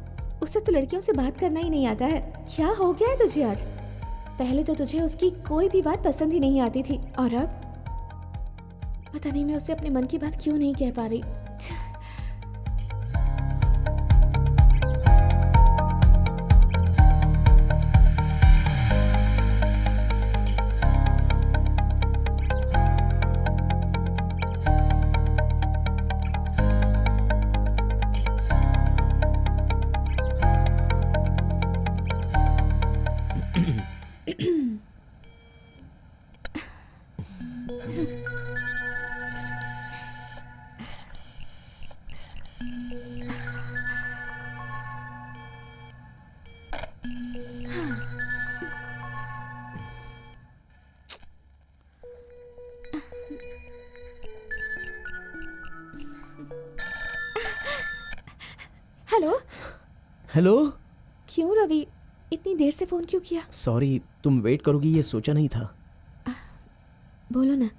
उससे तो लड़कियों से बात करना ही नहीं आता है। क्या हो गया है तुझे आज? पहले तो तुझे उसकी कोई भी बात पसंद ही नहीं आती थी, और अब पता नहीं मैं उसे अपने मन की बात क्यों नहीं कह पा रही। हेलो। हेलो। क्यों रवि, इतनी देर से फोन क्यों किया? सॉरी, तुम वेट करोगी ये सोचा नहीं था। बोलो ना।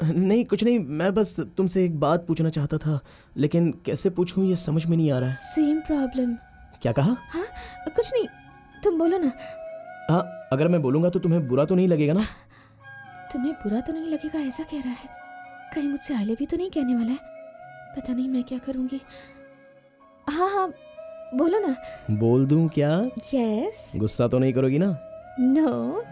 नहीं कुछ नहीं, मैं बस तुमसे एक बात पूछना चाहता था, लेकिन कैसे पूछूं ये समझ में नहीं आ रहा है। Same problem. क्या कहा? हाँ कुछ नहीं, तुम बोलो ना। हाँ, अगर मैं बोलूंगा तो तुम्हें बुरा तो नहीं लगेगा ना? तुम्हें बुरा तो नहीं लगेगा ऐसा कह रहा है? कहीं मुझसे आई लव यू तो नहीं कहने वाला है? पता नहीं मैं क्या करूंगी। हाँ हाँ बोलो ना। बोल दूं क्या? यस। गुस्सा तो नहीं करोगी ना? No.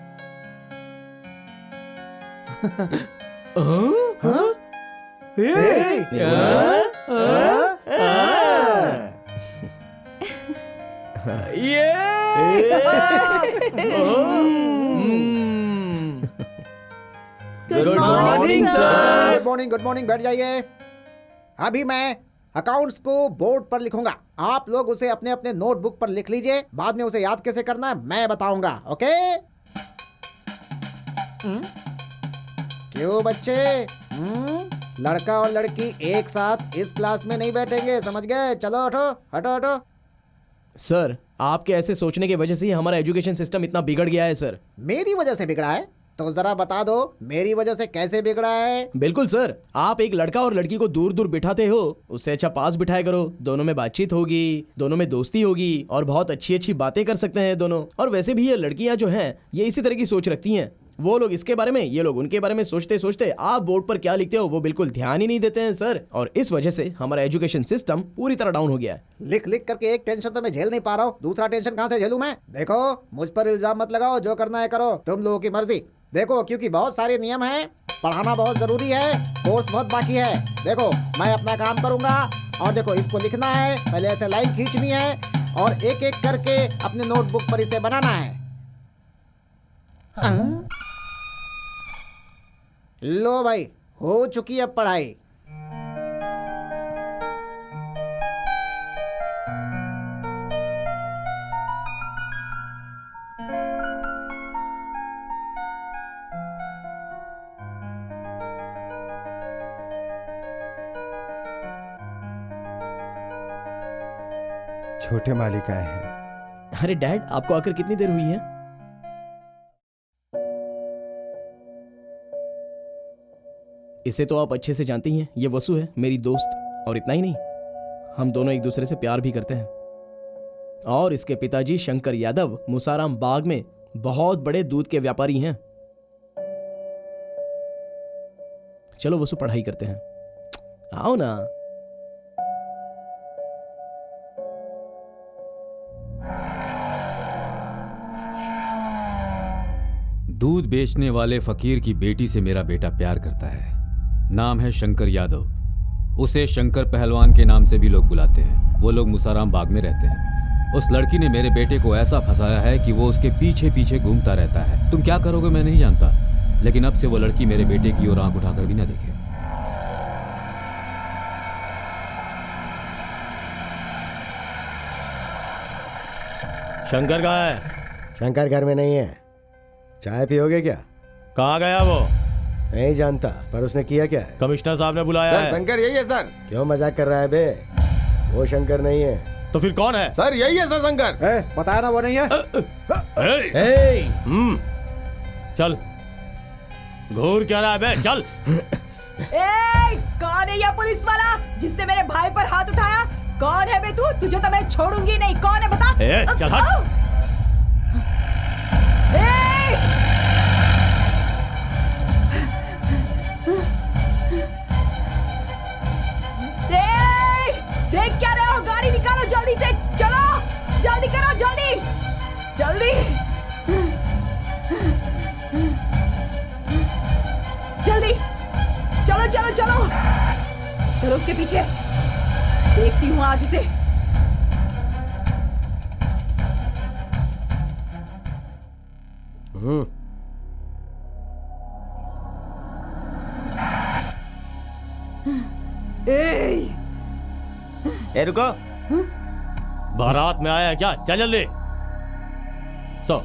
Good morning sir. Good morning, good morning. बैठ जाइए। अभी मैं अकाउंट्स को बोर्ड पर लिखूंगा, आप लोग उसे अपने अपने नोटबुक पर लिख लीजिए। बाद में उसे याद कैसे करना है मैं बताऊंगा, ओके? क्यों बच्चे? लड़का और लड़की एक साथ इस क्लास में नहीं बैठेंगे, समझ गए? चलो उठो, हटो हटो। सर, आपके ऐसे सोचने की वजह से ही हमारा एजुकेशन सिस्टम इतना बिगड़ गया है सर। मेरी वजह से बिगड़ा है? तो जरा बता दो मेरी वजह से कैसे बिगड़ा है? बिल्कुल सर, आप एक लड़का और लड़की को दूर दूर बिठाते हो, उससे अच्छा पास बिठाया करो। दोनों में बातचीत होगी, दोनों में दोस्ती होगी और बहुत अच्छी अच्छी बातें कर सकते हैं दोनों। और वैसे भी ये लड़कियां जो हैं ये इसी तरह की सोच रखती हैं। वो लोग इसके बारे में, ये लोग उनके बारे में सोचते सोचते आप बोर्ड पर क्या लिखते हो वो बिल्कुल ध्यान ही नहीं देते हैं सर। और इस वजह से हमारा एजुकेशन सिस्टम पूरी तरह डाउन हो गया है। लिख लिख करके एक टेंशन तो मैं झेल नहीं पा रहा हूँ, दूसरा टेंशन कहाँ से झेलूं मैं? देखो, मुझ पर इल्जाम मत लगाओ, जो करना है करो, तुम लोगों की मर्जी। देखो, क्योंकि बहुत सारे नियम हैं, पढ़ाना बहुत जरूरी है, कोर्स बहुत बाकी है। देखो, मैं अपना काम करूंगा और देखो इसको लिखना है, पहले ऐसे लाइन खींचनी है और एक एक करके अपने नोटबुक पर इसे बनाना है। लो भाई, हो चुकी है पढ़ाई। छोटे मालिक आए हैं। अरे डैड, आपको आकर कितनी देर हुई है? इसे तो आप अच्छे से जानती हैं, ये वसु है, मेरी दोस्त। और इतना ही नहीं, हम दोनों एक दूसरे से प्यार भी करते हैं। और इसके पिताजी शंकर यादव मुसाराम बाग में बहुत बड़े दूध के व्यापारी हैं। चलो वसु, पढ़ाई करते हैं, आओ ना। दूध बेचने वाले फकीर की बेटी से मेरा बेटा प्यार करता है। नाम है शंकर यादव। उसे शंकर पहलवान के नाम से भी लोग बुलाते हैं। वो लोग मुसाराम बाग में रहते हैं। उस लड़की ने मेरे बेटे को ऐसा फंसाया है कि वो उसके पीछे पीछे घूमता रहता है। तुम क्या करोगे मैं नहीं जानता, लेकिन अब से वो लड़की मेरे बेटे की ओर आंख उठाकर भी ना देखे। शंकर कहाँ है? शंकर घर में नहीं है। चाय पियोगे क्या? कहाँ गया वो? नहीं जानता, पर उसने किया क्या है? कमिश्नर साहब ने बुलाया है। शंकर यही है सर। क्यों मजाक कर रहा है बे? वो शंकर नहीं है। तो फिर कौन है? सर यही है सर शंकर। बताया ना वो नहीं है। चल, घूर क्या रहा है बे? चल। कौन है ये पुलिस वाला जिसने मेरे भाई पर हाथ उठाया? कौन है बे तू? तुझे तो मैं छोड़ूंगी नहीं। कौन है बता? चल हट। देख क्या रहे हो? गाड़ी निकालो जल्दी से, चलो जल्दी करो, जल्दी जल्दी जल्दी, चलो चलो चलो चलो उसके पीछे। देखती हूँ आज उसे। ए रुको। बारात में आया है क्या? चल जल्दी। सो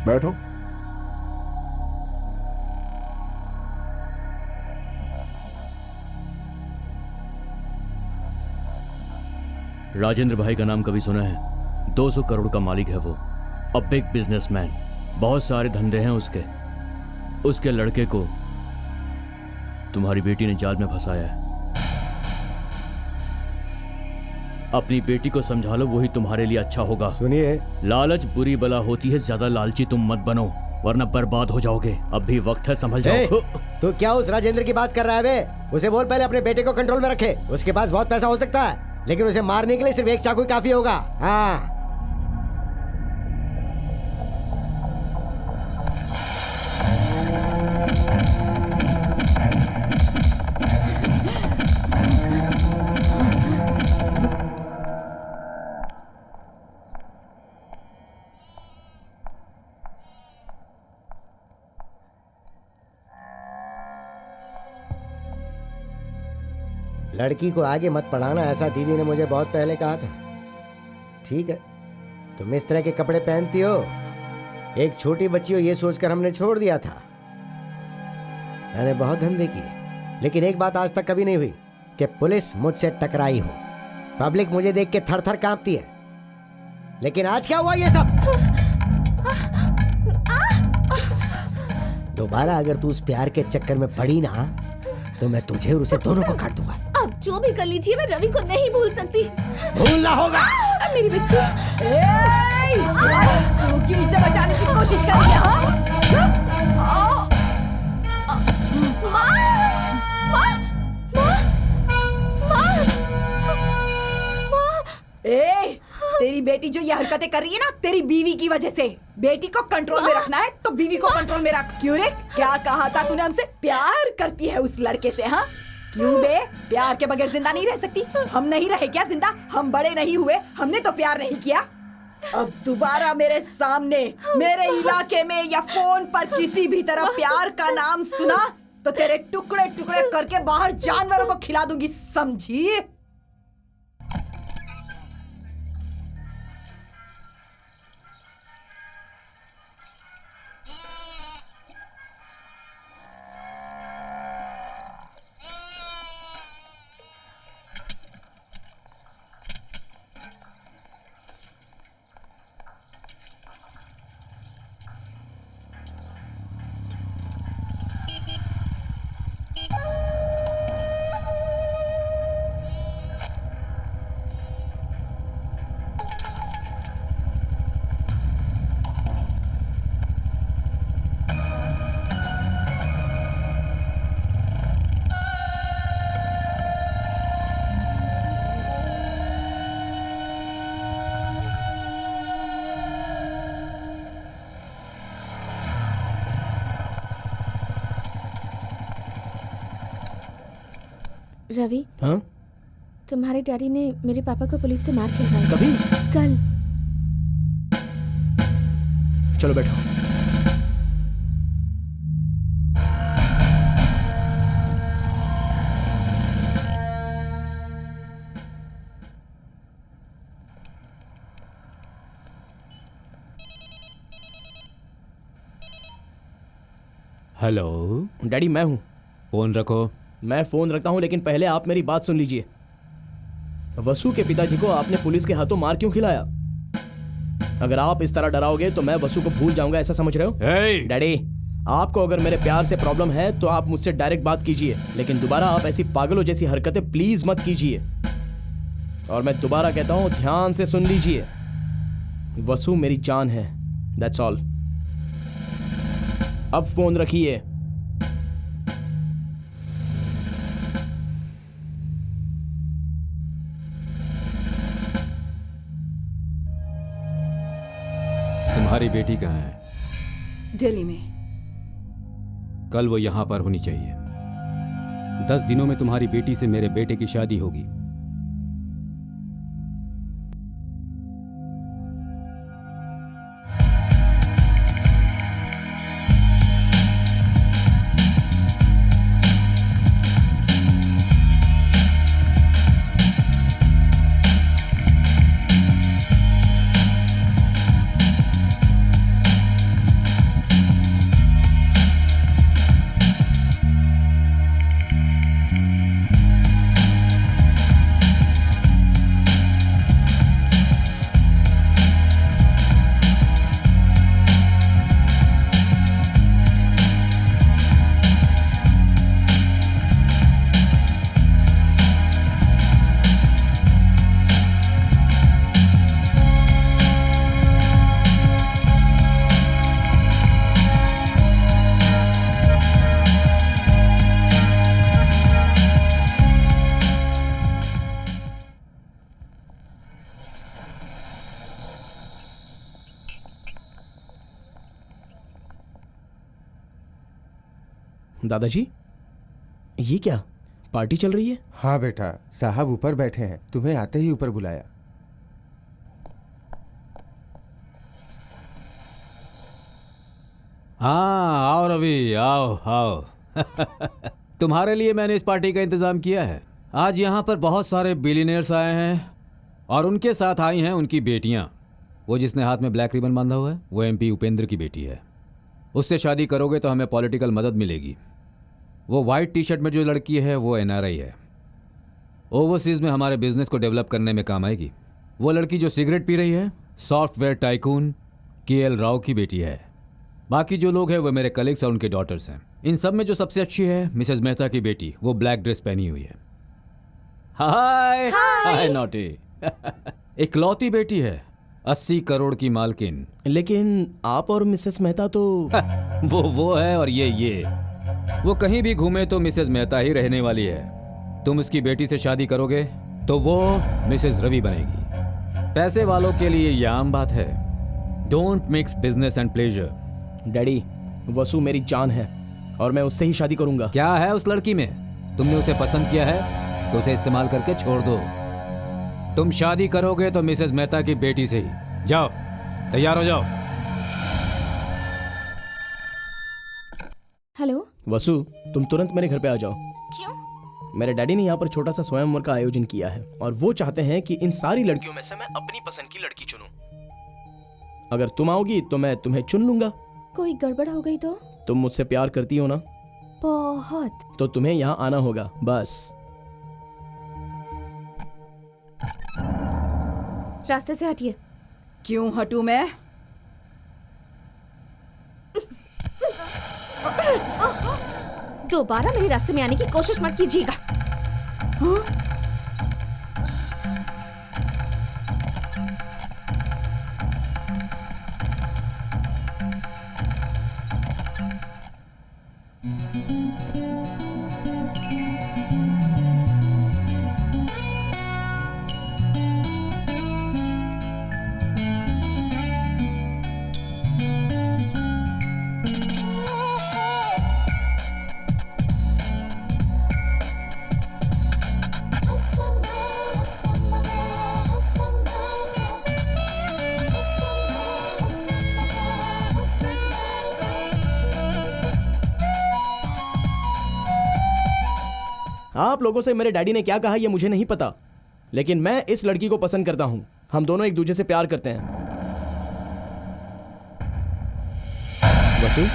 बैठो। राजेंद्र भाई का नाम कभी सुना है? 200 करोड़ का मालिक है वो। A big businessman. बहुत सारे धंधे हैं उसके। उसके लड़के को तुम्हारी बेटी ने जाल में फंसाया है। अपनी बेटी को समझा लो, वही तुम्हारे लिए अच्छा होगा। सुनिए, लालच बुरी बला होती है, ज्यादा लालची तुम मत बनो वरना बर्बाद हो जाओगे। अब भी वक्त है, संभल जाओ। तो क्या उस राजेंद्र की बात कर रहा है बे? उसे बोल पहले अपने बेटे को कंट्रोल में रखे। उसके पास बहुत पैसा हो सकता है, लेकिन उसे मारने के लिए सिर्फ एक चाकू ही काफी होगा। हाँ। लड़की को आगे मत पढ़ाना, ऐसा दीदी ने मुझे बहुत पहले कहा था। ठीक है, तुम इस तरह के कपड़े पहनती हो, एक छोटी बच्ची हो, ये सोचकर हमने छोड़ दिया था। मैंने बहुत धंधे किए, लेकिन एक बात आज तक कभी नहीं हुई कि पुलिस मुझसे टकराई हो। पब्लिक मुझे देख के थर थर कांपती है, लेकिन आज क्या हुआ ये सब? दोबारा अगर तू उस प्यार के चक्कर में पड़ी ना, तो मैं तुझे और उसे दोनों को काट दूंगा। अब जो भी कर लीजिए, मैं रवि को नहीं भूल सकती। भूलना होगा। मेरी बच्ची। तू क्यों इसे बचाने की कोशिश कर रही है? तेरी बेटी जो ये हरकतें कर रही है ना, तेरी बीवी की वजह से। बेटी को कंट्रोल में रखना है तो बीवी को कंट्रोल में रख। क्यों रे? क्या कहा था तूने हमसे? प्यार करती है उस लड़के से? हाँ क्यों बे? प्यार के बगैर जिंदा नहीं रह सकती? हम नहीं रहे क्या जिंदा? हम बड़े नहीं हुए? हमने तो प्यार नहीं किया। अब दोबारा मेरे सामने, मेरे इलाके में या फोन पर किसी भी तरह प्यार का नाम सुना तो तेरे टुकड़े टुकड़े करके बाहर जानवरों को खिला दूंगी, समझी? रवि, हाँ? तुम्हारे डैडी ने मेरे पापा को पुलिस से मार खिलवाई। कभी? कल। चलो बैठो। हेलो डैडी, मैं हूं। फोन रखो। मैं फोन रखता हूं, लेकिन पहले आप मेरी बात सुन लीजिए। वसु के पिताजी को आपने पुलिस के हाथों मार क्यों खिलाया? अगर आप इस तरह डराओगे तो मैं वसु को भूल जाऊंगा, ऐसा समझ रहे हो? hey! डैडी, आपको अगर मेरे प्यार से प्रॉब्लम है तो आप मुझसे डायरेक्ट बात कीजिए, लेकिन दोबारा आप ऐसी पागलों जैसी हरकतें प्लीज मत कीजिए। और मैं दोबारा कहता हूं, ध्यान से सुन लीजिए। वसु मेरी जान है, दैट्स ऑल। अब फोन रखिए। तुम्हारी बेटी कहाँ है? दिल्ली में। कल वो यहाँ पर होनी चाहिए। 10 दिनों में तुम्हारी बेटी से मेरे बेटे की शादी होगी। दादाजी, ये क्या पार्टी चल रही है? हाँ बेटा, साहब ऊपर बैठे हैं, तुम्हें आते ही ऊपर बुलाया। हाँ, आओ रवि, आओ आओ। तुम्हारे लिए मैंने इस पार्टी का इंतजाम किया है। आज यहाँ पर बहुत सारे बिलियनियर्स आए हैं और उनके साथ आई हैं उनकी बेटियाँ। वो जिसने हाथ में ब्लैक रिबन बांधा हुआ है वो MP उपेंद्र की बेटी है। उससे शादी करोगे तो हमें पॉलिटिकल मदद मिलेगी। वो वाइट टी-शर्ट में जो लड़की है वो NRI है, ओवरसीज में हमारे बिजनेस को डेवलप करने में काम आएगी। वो लड़की जो सिगरेट पी रही है सॉफ्टवेयर टाइकून KL राव की बेटी है। बाकी जो लोग हैं वो मेरे कलीग्स और उनके डॉटर्स हैं। इन सब में जो सबसे अच्छी है मिसेज मेहता की बेटी, वो ब्लैक ड्रेस पहनी हुई है। हाय हाय नॉटी। इकलौती बेटी है, 80 करोड़ की मालकिन। लेकिन आप और मिसेस मेहता तो वो है और ये वो कहीं भी घूमे तो मिसेज मेहता ही रहने वाली है। तुम उसकी बेटी से शादी करोगे तो वो मिसेज रवि बनेगी। पैसे वालों के लिए ये आम बात है। Don't mix business and pleasure. Daddy, Vasu मेरी जान है और मैं उससे ही शादी करूंगा। क्या है उस लड़की में? तुमने उसे पसंद किया है तो उसे इस्तेमाल करके छोड़ दो। तुम शादी करोगे तो मिसेज मेहता की बेटी से ही। जाओ, तैयार हो जाओ। हेलो वसु, तुम तुरंत मेरे घर पे आ जाओ। क्यों? मेरे डैडी ने यहाँ पर छोटा सा स्वयंवर का आयोजन किया है और वो चाहते हैं कि इन सारी लड़कियों में से मैं अपनी पसंद की लड़की चुनूं। अगर तुम आओगी तो मैं तुम्हें चुन लूंगा। कोई गड़बड़ हो गई तो? तुम मुझसे प्यार करती हो ना? बहुत। तो तुम्हें यहाँ आना होगा, बस। रास्ते से हटिए। क्यों हटूं मैं? दोबारा मेरे रास्ते में आने की कोशिश मत कीजिएगा। हाँ? आप लोगों से मेरे डैडी ने क्या कहा ये मुझे नहीं पता, लेकिन मैं इस लड़की को पसंद करता हूं। हम दोनों एक दूसरे से प्यार करते हैं। वसु,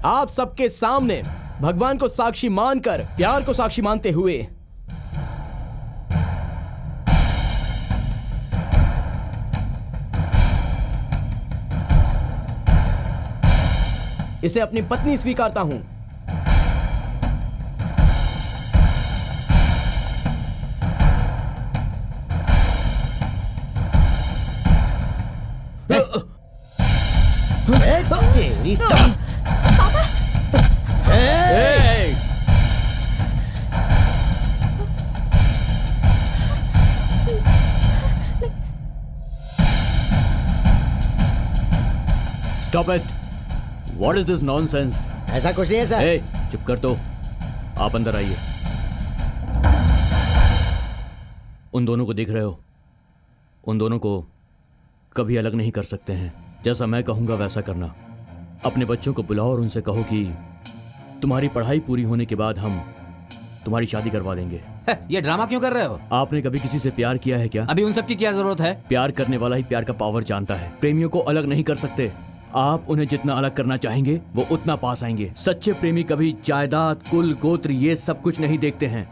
आप सबके सामने भगवान को साक्षी मानकर, प्यार को साक्षी मानते हुए इसे अपनी पत्नी स्वीकारता हूं। Stop it. What is this nonsense? ऐसा कुछ नहीं है सर। ए, चुप कर दो। आप अंदर आइए। उन दोनों को देख रहे हो? उन दोनों को कभी अलग नहीं कर सकते हैं। जैसा मैं कहूंगा वैसा करना। अपने बच्चों को बुलाओ और उनसे कहो कि तुम्हारी पढ़ाई पूरी होने के बाद हम तुम्हारी शादी करवा देंगे। ये ड्रामा क्यों कर रहे हो? आपने कभी किसी से प्यार किया है क्या? अभी उन सब की क्या जरूरत है? प्यार करने वाला ही प्यार का पावर जानता है। प्रेमियों को अलग नहीं कर सकते। आप उन्हें जितना अलग करना चाहेंगे वो उतना पास आएंगे। सच्चे प्रेमी कभी जायदाद, कुल, गोत्र ये सब कुछ नहीं देखते हैं।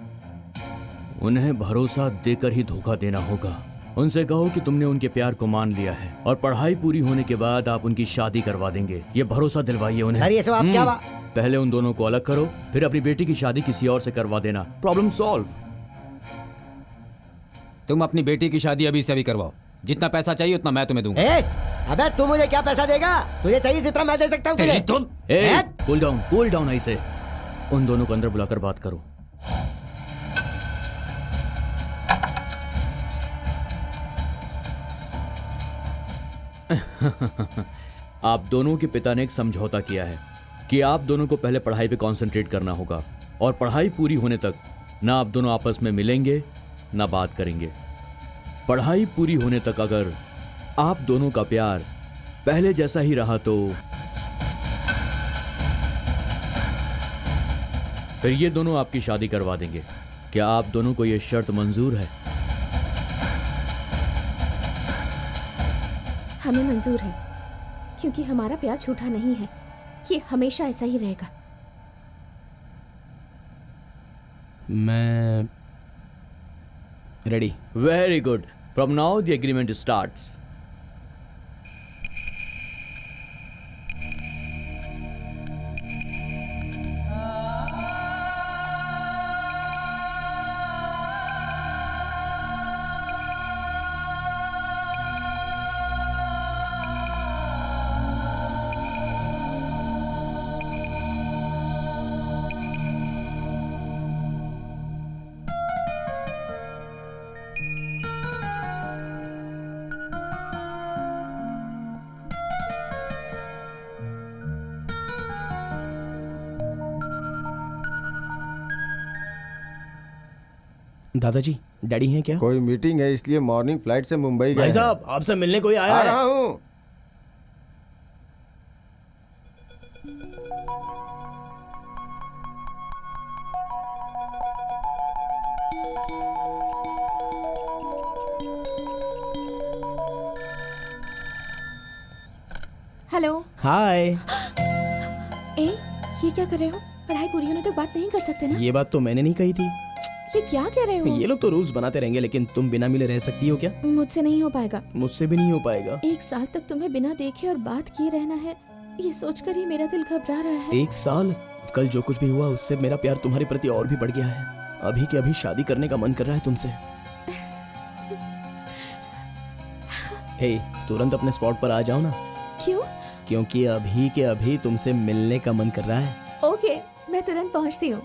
उन्हें भरोसा देकर ही धोखा देना होगा। उनसे कहो कि तुमने उनके प्यार को मान लिया है और पढ़ाई पूरी होने के बाद आप उनकी शादी करवा देंगे। ये भरोसा दिलवाइए उन्हें। सर ये सब आप क्या पहले उन दोनों को अलग करो, फिर अपनी बेटी की शादी किसी और से करवा देना। Problem solve. तुम अपनी बेटी की शादी अभी से अभी करवाओ। जितना पैसा चाहिए उतना मैं तुम्हें दूंगा। अबे तू मुझे क्या पैसा देगा? तुझे चाहिए जितना मैं दे सकता हूँ तुझे। तुम कूल डाउन ऐसे। उन दोनों को अंदर बुलाकर बात करो। आप दोनों के पिता ने एक समझौता किया है कि आप दोनों को पहले पढ़ाई पे कंसंट्रेट करना होगा और पढ़ाई पूरी होने तक ना आप दोनों आपस में मिलेंगे ना बात करेंगे। पढ़ाई पूरी होने तक अगर आप दोनों का प्यार पहले जैसा ही रहा तो फिर ये दोनों आपकी शादी करवा देंगे। क्या आप दोनों को यह शर्त मंजूर है? हमें मंजूर है, क्योंकि हमारा प्यार झूठा नहीं है। ये हमेशा ऐसा ही रहेगा। मैं ready. Very good. From now the agreement starts. दादाजी, डैडी हैं क्या? कोई मीटिंग है इसलिए मॉर्निंग फ्लाइट से मुंबई गए। भाई साहब, आपसे मिलने कोई आया आ है? रहा हूँ। हेलो। हाय। ये क्या कर रहे हो? पढ़ाई पूरी होने तक बात नहीं कर सकते ना? ये बात तो मैंने नहीं कही थी। ये क्या कह रहे हो? ये लोग तो रूल्स बनाते रहेंगे, लेकिन तुम बिना मिले रह सकती हो क्या? मुझसे नहीं हो पाएगा। मुझसे भी नहीं हो पाएगा। 1 साल तक तुम्हें बिना देखे और बात किए रहना है, ये सोचकर ही मेरा दिल घबरा रहा है। 1 साल? कल जो कुछ भी हुआ उससे मेरा प्यार तुम्हारे प्रति और भी बढ़ गया है। अभी के अभी शादी करने का मन कर रहा है तुमसे। हे, तुरंत अपने स्पॉट पर आ जाओ ना। क्यों? क्योंकि अभी के अभी तुमसे मिलने का मन कर रहा है। ओके, मैं तुरंत पहुंचती हूँ।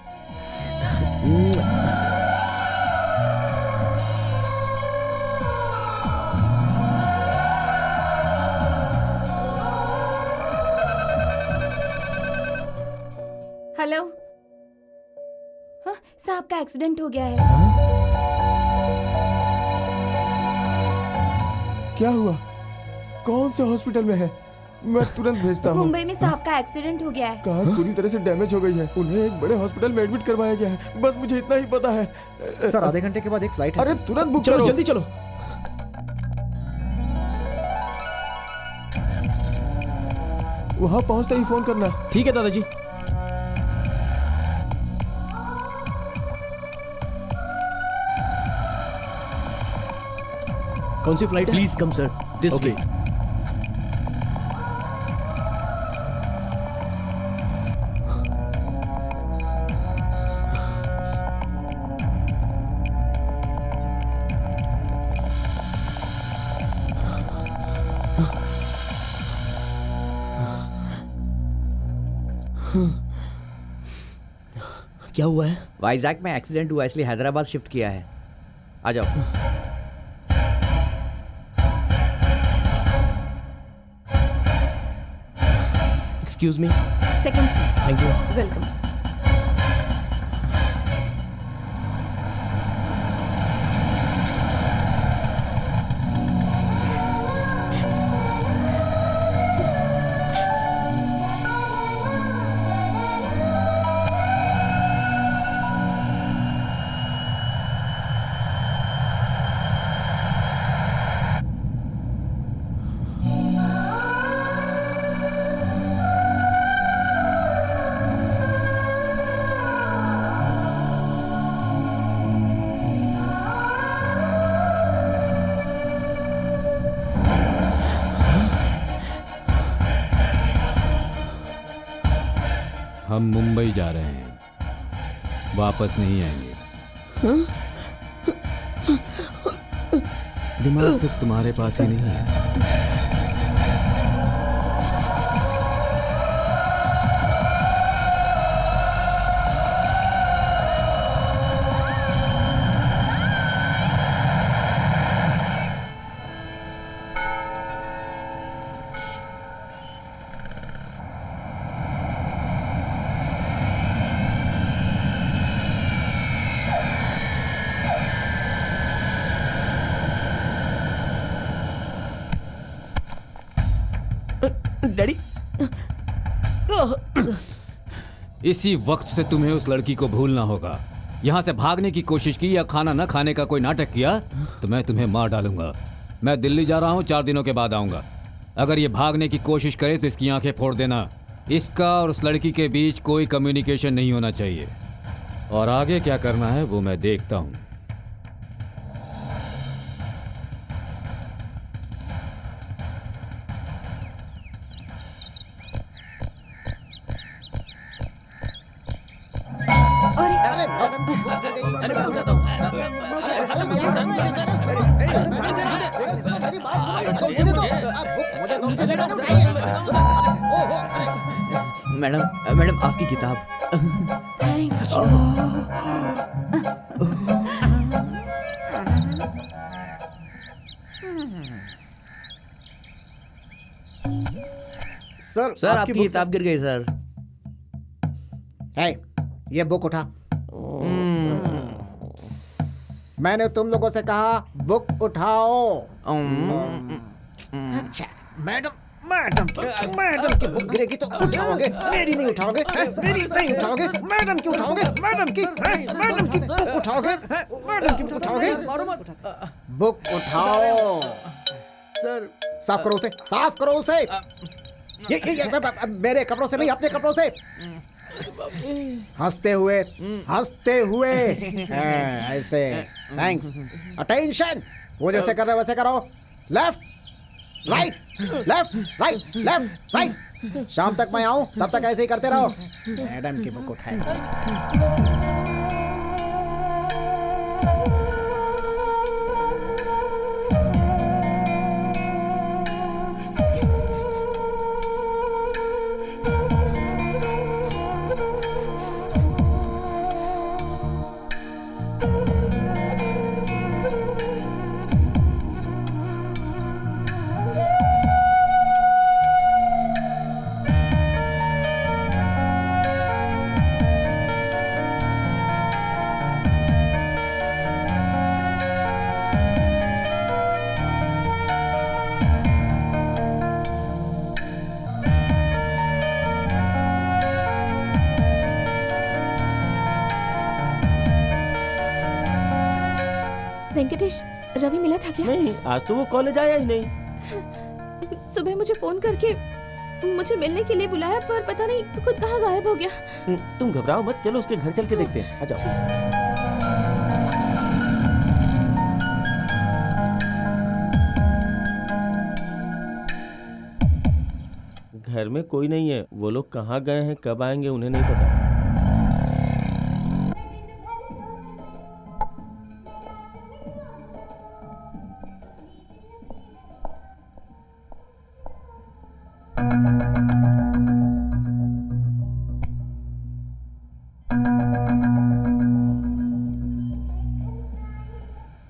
हेलो। हाँ, साहब का एक्सीडेंट हो गया है। क्या हुआ? कौन से हॉस्पिटल में है? मैं तुरंत भेजता हूँ। मुंबई में साहब का एक्सीडेंट हो गया है। कार पूरी तरह से डैमेज हो गई है, उन्हें एक बड़े हॉस्पिटल में एडमिट करवाया गया है, बस मुझे इतना ही पता है। सर आधे घंटे के बाद एक फ्लाइट है। अरे सर। तुरंत बुक चलो करो। जल्दी चलो। वहाँ पहुँचते ही फोन करना। ठीक है दादाजी। कौन सी फ्लाइट है? Please come sir, this okay. वे। क्या हुआ है? वाइजैक में एक्सीडेंट हुआ इसलिए हैदराबाद शिफ्ट किया है। आ जाओ। Excuse me. Second seat. Thank you. Welcome. हम मुंबई जा रहे हैं, वापस नहीं आएंगे। दिमाग सिर्फ तुम्हारे पास ही नहीं है। डैडी। इसी वक्त से तुम्हें उस लड़की को भूलना होगा। यहाँ से भागने की कोशिश की या खाना न खाने का कोई नाटक किया तो मैं तुम्हें मार डालूंगा। मैं दिल्ली जा रहा हूँ, 4 दिनों के बाद आऊंगा। अगर ये भागने की कोशिश करे तो इसकी आंखें फोड़ देना। इसका और उस लड़की के बीच कोई कम्युनिकेशन नहीं होना चाहिए। और आगे क्या करना है वो मैं देखता हूँ। अरे मैडम की बुक गिर गई। अरे मैं उठाता हूँ। मेरी बात सुनो, मुझे दो। आप बुक मुझे दो। मुझे लेकर उठाइए। सुनो, ओहो, अरे। मैडम आपकी किताब। थैंक सर आपकी बुक किताब गिर गई सर। है, ये बुक उठा। मैंने तुम लोगों से कहा बुक उठाओ। अच्छा, मैडम की बुक गिरेगी तो उठाओगे, मेरी नहीं उठाओगे, मेरी नहीं उठाओगे, मैडम की उठाओगे, मैडम की बुक उठाओगे, मैडम की बुक उठाओगे। बुक उठाओ। सर साफ करो उसे, साफ करो उसे। ये मेरे कपड़ों से नहीं, अपने कपड़ों से। हंसते हुए ऐसे। थैंक्स। अटेंशन। वो जैसे कर रहे वैसे करो। Left right, left right, left right. शाम तक मैं आऊं तब तक ऐसे ही करते रहो। मैडम की बुक उठाए। वेंकटेश, रवि मिला था क्या? नहीं, आज तो वो कॉलेज आया ही नहीं। सुबह मुझे फोन करके मुझे मिलने के लिए बुलाया, पर पता नहीं खुद कहाँ गायब हो गया। तुम घबराओ मत, चलो उसके घर चल के देखते हैं। आ जाओ। घर में कोई नहीं है, वो लोग कहाँ गए हैं, कब आएंगे उन्हें नहीं पता।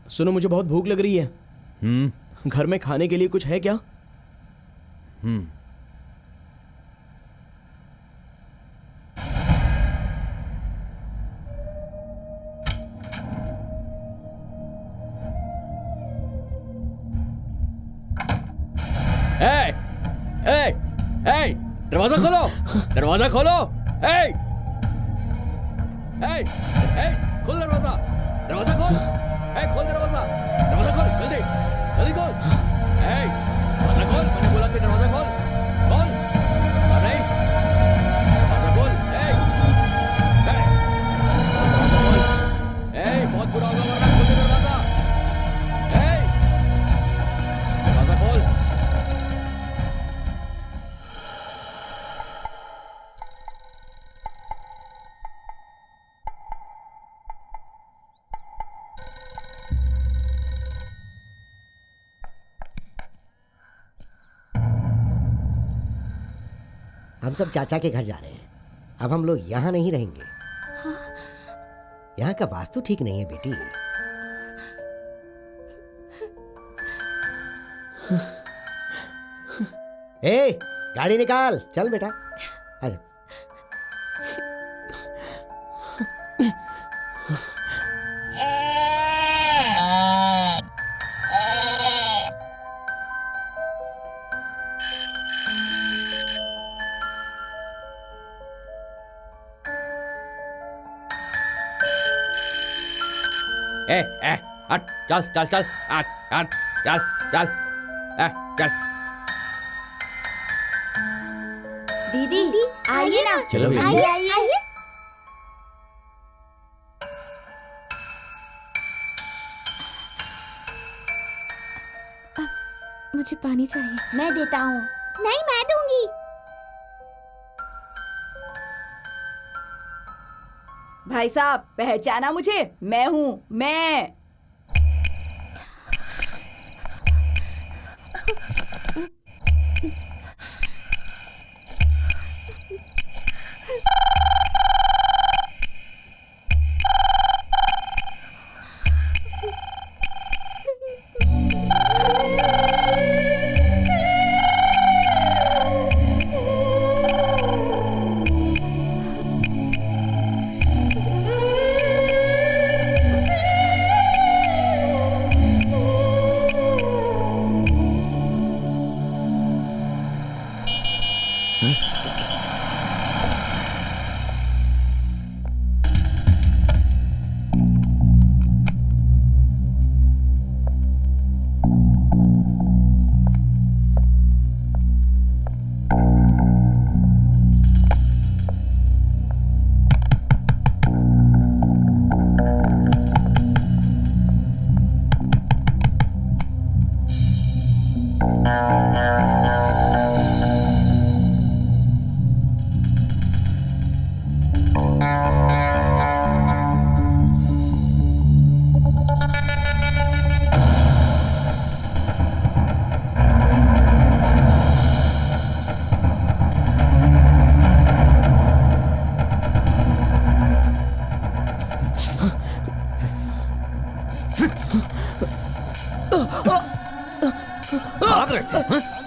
सुनो, मुझे बहुत भूख लग रही है। घर में खाने के लिए कुछ है क्या? दरवाजा खोलो, दरवाजा खोलो। खोल दरवाजा, दरवाजा खोल। खोल दरवाजा, दरवाजा खोल, जल्दी जल्दी खोल। दरवाजा खोल, मैंने बोला कि दरवाजा खोल। खोल, अरे दरवाजा खोल। बहुत बुरा होगा वरना। खोल दे दरवाजा। दरवाजा खोल। हम सब चाचा के घर जा रहे हैं। अब हम लोग यहाँ नहीं रहेंगे। यहाँ का वास्तु ठीक नहीं है बेटी। ए, गाड़ी निकाल, चल बेटा, आजा। हट, चल चल चल, हट हट, चल चल, चल। दीदी आइए ना, चलो बेटी। आइए आइए। मुझे पानी चाहिए। मैं देता हूँ। नहीं, मैं दूंगी। भाई साहब, पहचाना मुझे? मैं हूँ, मैं।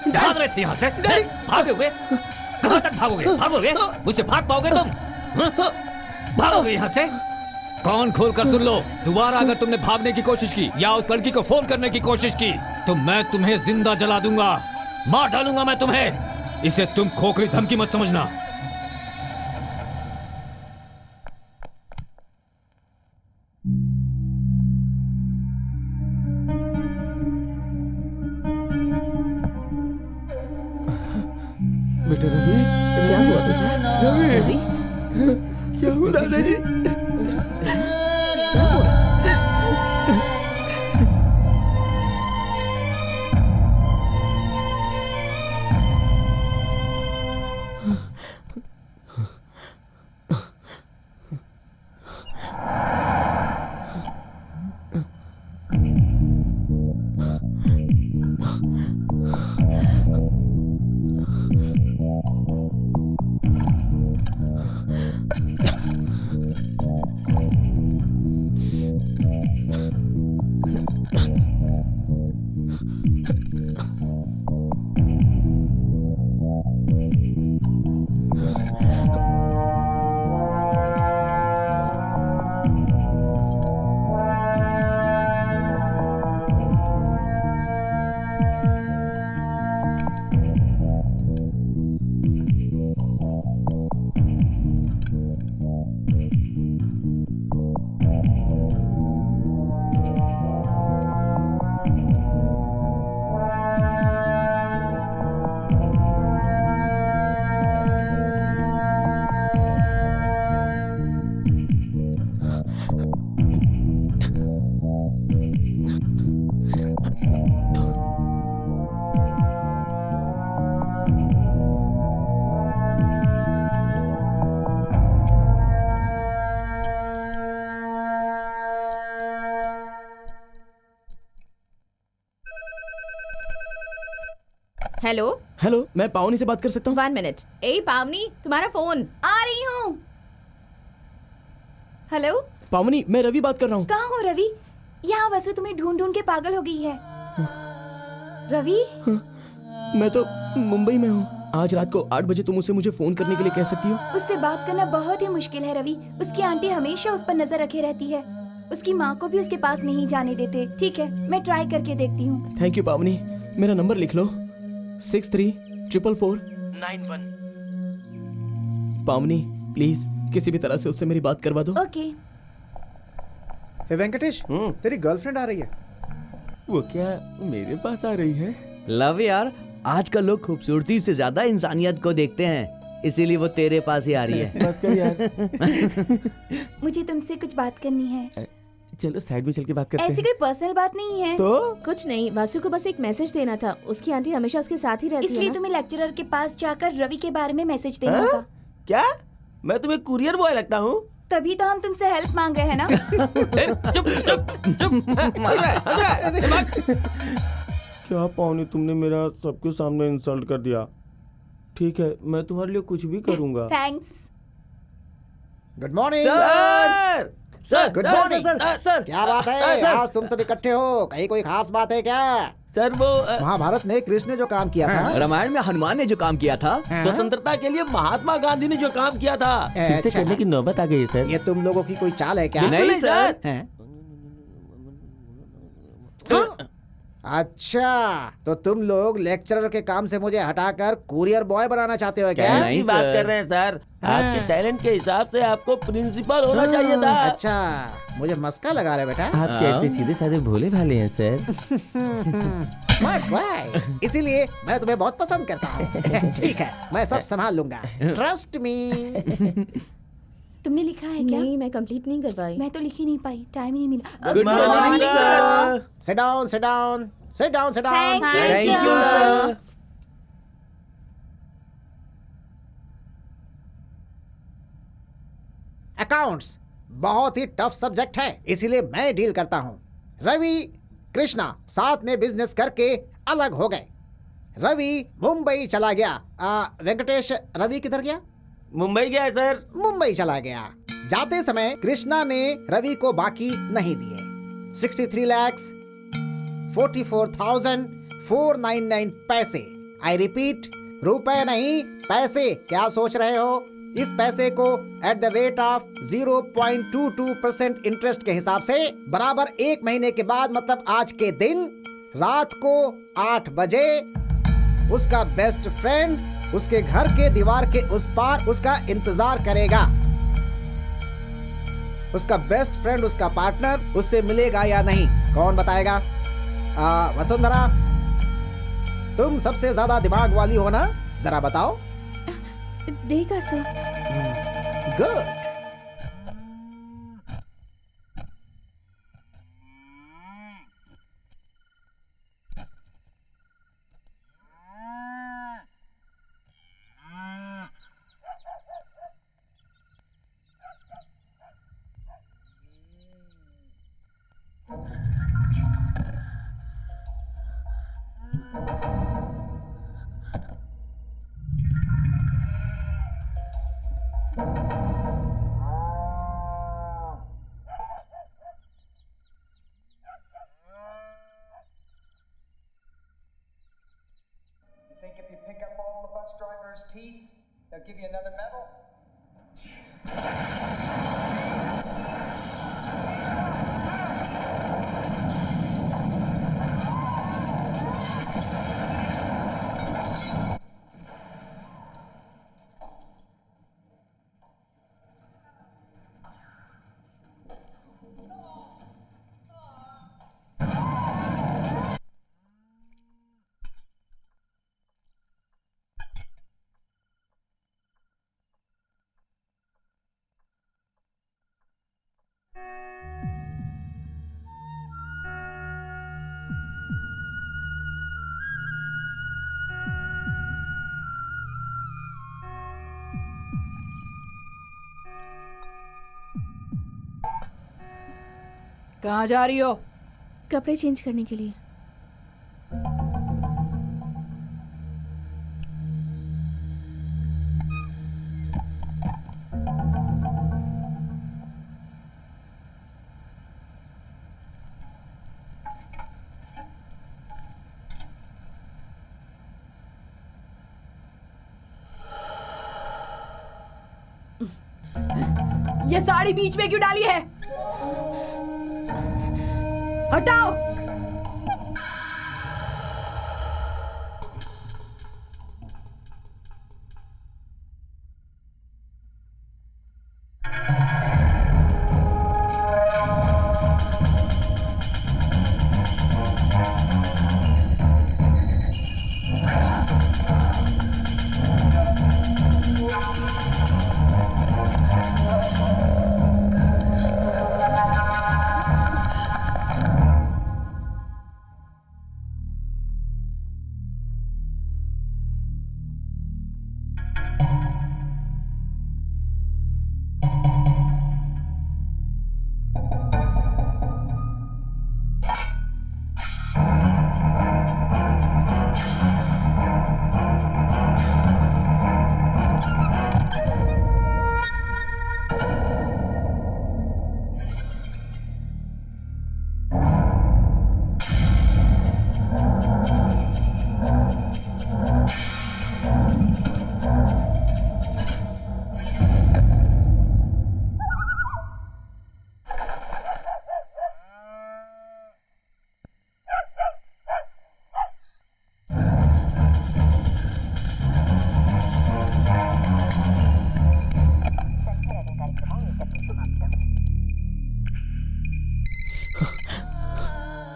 भाग रहे थे यहाँ से? भागोगे? कहाँ तक भागोगे? भागोगे? मुझसे भाग पाओगे तुम? भागोगे यहाँ से? कान खोल कर सुन लो, दोबारा अगर तुमने भागने की कोशिश की या उस लड़की को फोन करने की कोशिश की तो मैं तुम्हें जिंदा जला दूंगा, मार डालूंगा मैं तुम्हें। इसे तुम खोखली धमकी मत समझना। रवि, क्या हुआ दादाजी? हेलो हेलो, मैं पावनी से बात कर सकता हूँ? 1 मिनट। ए पावनी, तुम्हारा फोन। आ रही हूँ। हेलो, पावनी, मैं रवि बात कर रहा हूँ। कहाँ हो रवि? यहाँ वसु तुम्हें ढूंढ ढूंढ के पागल हो गई है। रवि, मैं तो मुंबई में हूँ। आज रात को 8 बजे तुम उसे मुझे फोन करने के लिए कह सकती हो? उससे बात करना बहुत ही मुश्किल है रवि। उसकी आंटी हमेशा उस पर नजर रखे रहती है। उसकी माँ को भी उसके पास नहीं जाने देते। ठीक है, मैं ट्राई करके देखती हूँ। थैंक यू पावनी। मेरा नंबर लिख लो, 634441। पावनी, प्लीज किसी भी तरह से उससे मेरी बात करवा दो। ओके। हे वेंकटेश, तेरी गर्लफ्रेंड आ रही है। वो क्या मेरे पास आ रही है? लव यार, आजकल लोग खूबसूरती से ज्यादा इंसानियत को देखते हैं, इसीलिए वो तेरे पास ही आ रही है। बस कर यार। मुझे तुमसे कुछ बात करनी है। चलो साइड में चल के बात करते ऐसी हैं। कोई पर्सनल बात नहीं है। तो कुछ नहीं, वासु को बस एक मैसेज देना था। उसकी आंटी हमेशा उसके साथ ही रहती है इसलिए ना। तुम्हें लेक्चरर के पास जाकर रवि के बारे में मैसेज देना होगा। क्या मैं तुम्हें कुरियर बॉय लगता हूँ? तभी तो हम तुमसे हेल्प मांग रहे हैं ना। चुप चुप चुप। क्या पावनी, तुमने मेरा सबके सामने इंसल्ट कर दिया। ठीक है, मैं तुम्हारे लिए कुछ भी करूंगा। Thanks. Good morning sir sir, good morning sir. क्या बात है, आज तुम सब इकट्ठे हो? कहीं कोई खास बात है क्या? सर वो महाभारत में कृष्ण ने जो काम किया था, रामायण में हनुमान ने जो काम किया था, स्वतंत्रता के लिए महात्मा गांधी ने जो काम किया था, फिर से अच्छा। करने की नौबत आ गई है सर। ये तुम लोगों की कोई चाल है क्या? बिल्कुल नहीं सर। हैं? अच्छा, तो तुम लोग लेक्चरर के काम से मुझे हटाकर कुरियर बॉय बनाना चाहते हो क्या? कैसी बात कर रहे हैं सर? आपके टैलेंट के हिसाब से आपको प्रिंसिपल होना चाहिए था। अच्छा, मुझे मस्का लगा रहे बेटा। आप कहते सीधे साधे भोले भाले हैं सर। स्मार्ट बॉय, इसीलिए मैं तुम्हें बहुत पसंद करता हूँ। ठीक है, मैं सब संभाल लूंगा, ट्रस्ट मी। तुमने लिखा है क्या? नहीं, मैं कंप्लीट नहीं कर पाई। मैं तो लिख ही नहीं पाई, टाइम ही नहीं मिला। Good morning sir. Sit down, sit down, sit down, sit down. Thank you, sir. Accounts बहुत ही टफ सब्जेक्ट है, इसीलिए मैं डील करता हूँ। रवि कृष्णा साथ में बिजनेस करके अलग हो गए। रवि मुंबई चला गया। वेंकटेश, रवि किधर गया? मुंबई गया है सर। मुंबई चला गया। जाते समय कृष्णा ने रवि को बाकी नहीं दिए। 63,44,499 पैसे। आई रिपीट, रुपए नहीं, पैसे। क्या सोच रहे हो? इस पैसे को at the rate of 0.22% interest के हिसाब से बराबर 1 महीने के बाद, मतलब आज के दिन रात को 8 बजे उसका बेस्ट फ्रेंड उसके घर के दीवार के उस पार उसका इंतजार करेगा। उसका बेस्ट फ्रेंड, उसका पार्टनर उससे मिलेगा या नहीं, कौन बताएगा? वसुंधरा, तुम सबसे ज्यादा दिमाग वाली हो ना, जरा बताओ। देगा sir. Good. Think if you pick up all the bus drivers' teeth, they'll give you another medal? कहाँ जा रही हो? कपड़े चेंज करने के लिए। ये साड़ी बीच में क्यों डाली है? हटाओ।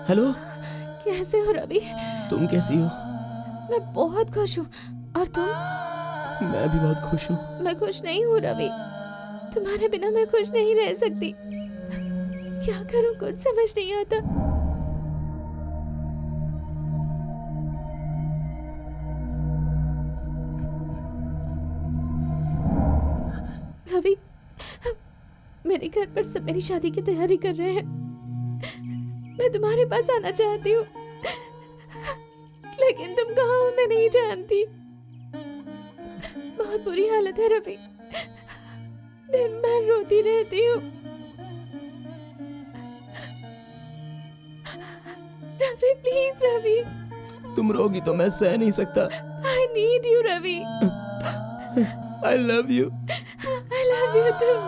हेलो। कैसे हो रवि? तुम कैसी हो? मैं बहुत खुश हूँ। और तुम? मैं भी बहुत खुश हूँ। मैं खुश नहीं हूँ रवि। तुम्हारे बिना मैं खुश नहीं रह सकती। क्या करूँ कुछ समझ नहीं आता। रवि, मेरे घर पर सब मेरी शादी की तैयारी कर रहे हैं। मैं तुम्हारे पास आना चाहती हूँ, लेकिन तुम कहाँ हो मैं नहीं जानती। बहुत बुरी हालत है रवि। दिन भर रोती रहती हूँ। रवि प्लीज रवि। तुम रोगी तो मैं सह नहीं सकता। I need you Ravi. I love you। I love you too।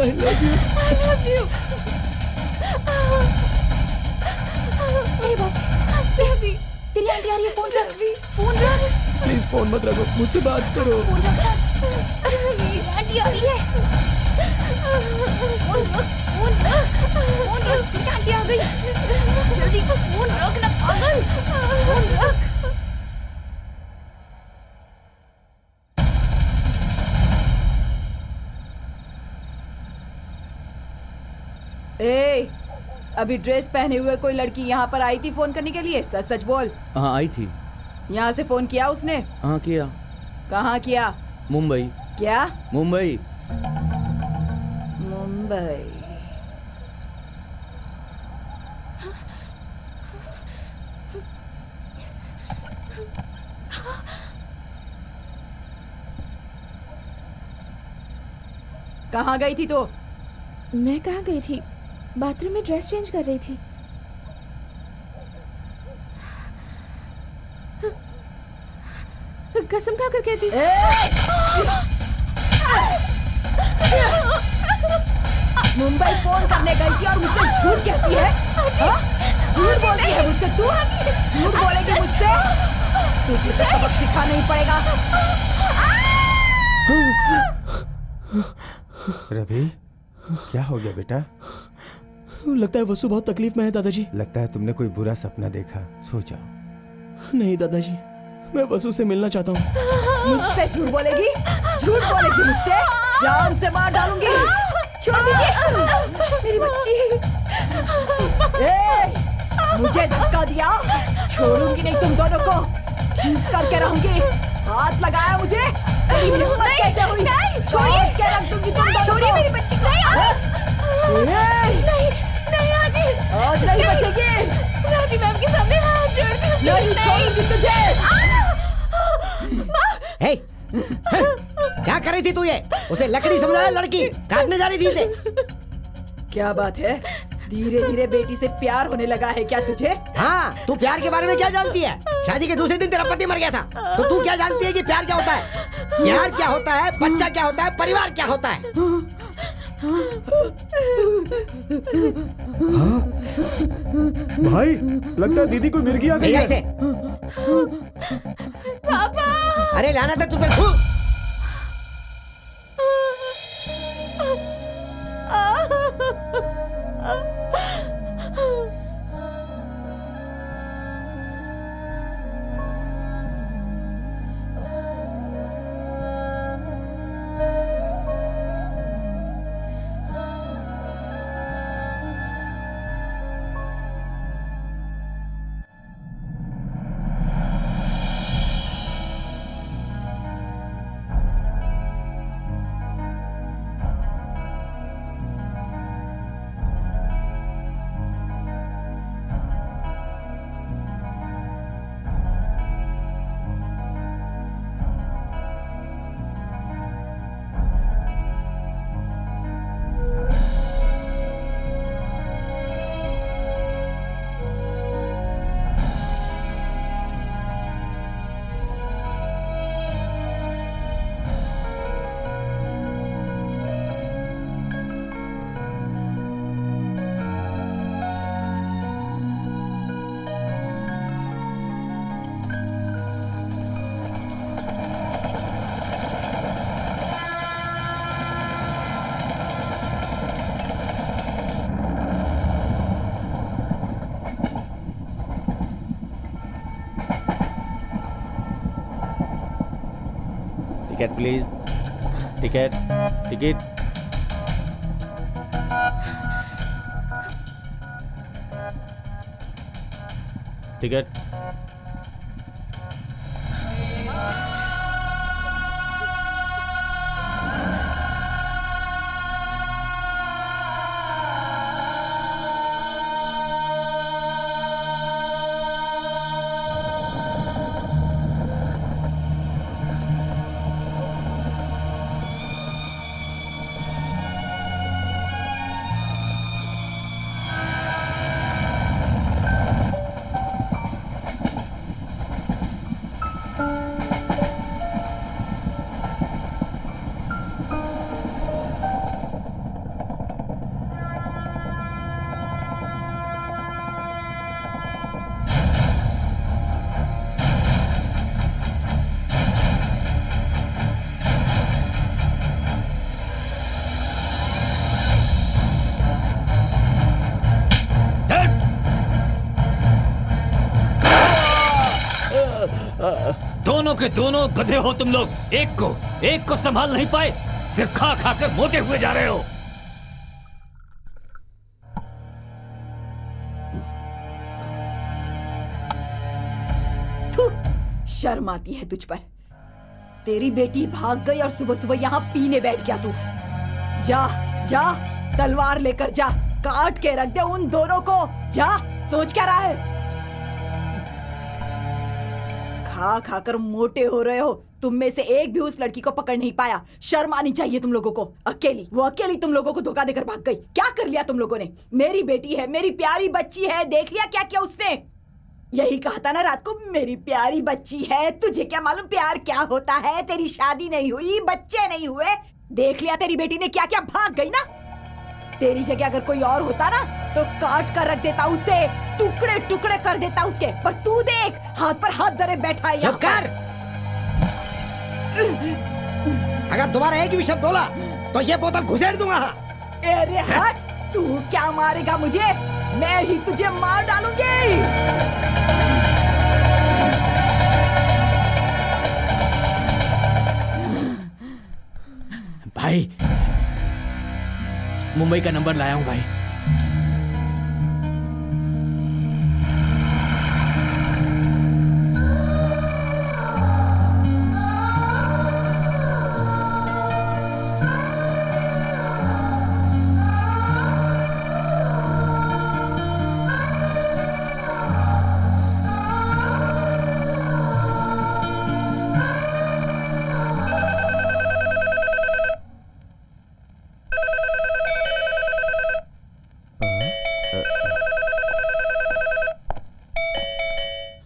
I love you। I love you। ए बाप, रवि, तेरी आंटी आ रही है। फोन रख, फोन रख। प्लीज फोन मत रखो, मुझसे बात करो। फोन रख। आंटी आ रही है। फोन रख, फोन रख, फोन रख, तेरी आंटी आ गई। जल्दी फोन रख ना पागल, फोन रख। ए, अभी ड्रेस पहने हुए कोई लड़की यहाँ पर आई थी फोन करने के लिए? सच सच बोल। हाँ आई थी। यहाँ से फोन किया उसने? हाँ किया। कहाँ किया? मुंबई। क्या? मुंबई। मुंबई। कहाँ गई थी तो? मैं कहाँ गई थी? बाथरूम में ड्रेस चेंज कर रही थी। कसम खा कर कहती। मुंबई फोन करने गई थी और मुझसे झूठ कहती है? हाँ? झूठ बोलती है मुझसे तू? झूठ बोलेगी मुझसे? तुझे तो सबक सिखाना ही पड़ेगा। रवि, क्या हो गया बेटा? लगता है वसु बहुत तकलीफ में है दादाजी। लगता है तुमने कोई बुरा सपना देखा, सो जाओ। नहीं दादाजी, मैं वसु से मिलना चाहता हूँ। मुझसे झूठ बोलेगी? झूठ बोलेगी मुझसे? जान से मार डालूंगी। छोड़ दीजिए मेरी बच्ची। मुझे धक्का दिया, छोड़ूंगी नहीं तुम दोनों को, ठीक करके रहूंगी। हाथ लगाया मुझे, तेरी हिम्मत कैसे हुई? छोड़िए, क्या रख दूंगी तुम दोनों को। छोड़िए मेरी बच्ची। नहीं नहीं आदि, आज नहीं बचेगी। राधी मैम के सामने हाथ जोड़ती हूँ। नहीं छोड़ूंगी तुझे। हे, क्या कर रही थी तू? ये उसे लकड़ी समझाया, लड़की काटने जा रही थी इसे। क्या बात है, धीरे धीरे बेटी से प्यार होने लगा है क्या तुझे? हाँ, तू प्यार के बारे में क्या जानती है? शादी के दूसरे दिन तेरा पति मर गया था, तो तू क्या जानती है कि प्यार क्या होता है? प्यार क्या होता है, बच्चा क्या होता है, परिवार क्या होता है? हाँ? भाई, लगता है दीदी को मिर्गी आ गई है। ऐसे पापा। अरे लाना था तुझे। Ticket please, ticket, ticket. Ticket. दोनों के दोनों गधे हो तुम लोग। एक को संभाल नहीं पाए, सिर्फ खा खा कर मोटे हुए जा रहे हो। थू, शर्म आती है तुझ पर। तेरी बेटी भाग गई और सुबह सुबह यहाँ पीने बैठ गया तू। जा जा, तलवार लेकर जा, काट के रख दे उन दोनों को। जा, सोच क्या रहा है? खा खा कर मोटे हो रहे हो। तुम में से एक भी उस लड़की को पकड़ नहीं पाया। शर्म आनी चाहिए तुम लोगों को। वो अकेली तुम लोगों को धोखा देकर भाग गई। क्या कर लिया तुम लोगों ने? मेरी बेटी है, मेरी प्यारी बच्ची है, देख लिया क्या किया उसने? यही कहा था ना रात को, मेरी प्यारी बच्ची है। तुझे क्या मालूम प्यार क्या होता है? तेरी शादी नहीं हुई, बच्चे नहीं हुए, देख लिया तेरी बेटी ने क्या क्या, भाग गई ना। तेरी जगह अगर कोई और होता ना तो काट कर रख देता उसे, टुकड़े टुकड़े कर देता उसके। पर तू देख, हाथ पर हाथ धरे बैठा है। चुप कर। अगर दोबारा एक भी शब्द बोला तो ये बोतल घुसेड़ दूंगा। अरे हट, तू क्या मारेगा मुझे? मैं ही तुझे मार डालूंगी। भाई, मुंबई का नंबर लाया हूं भाई।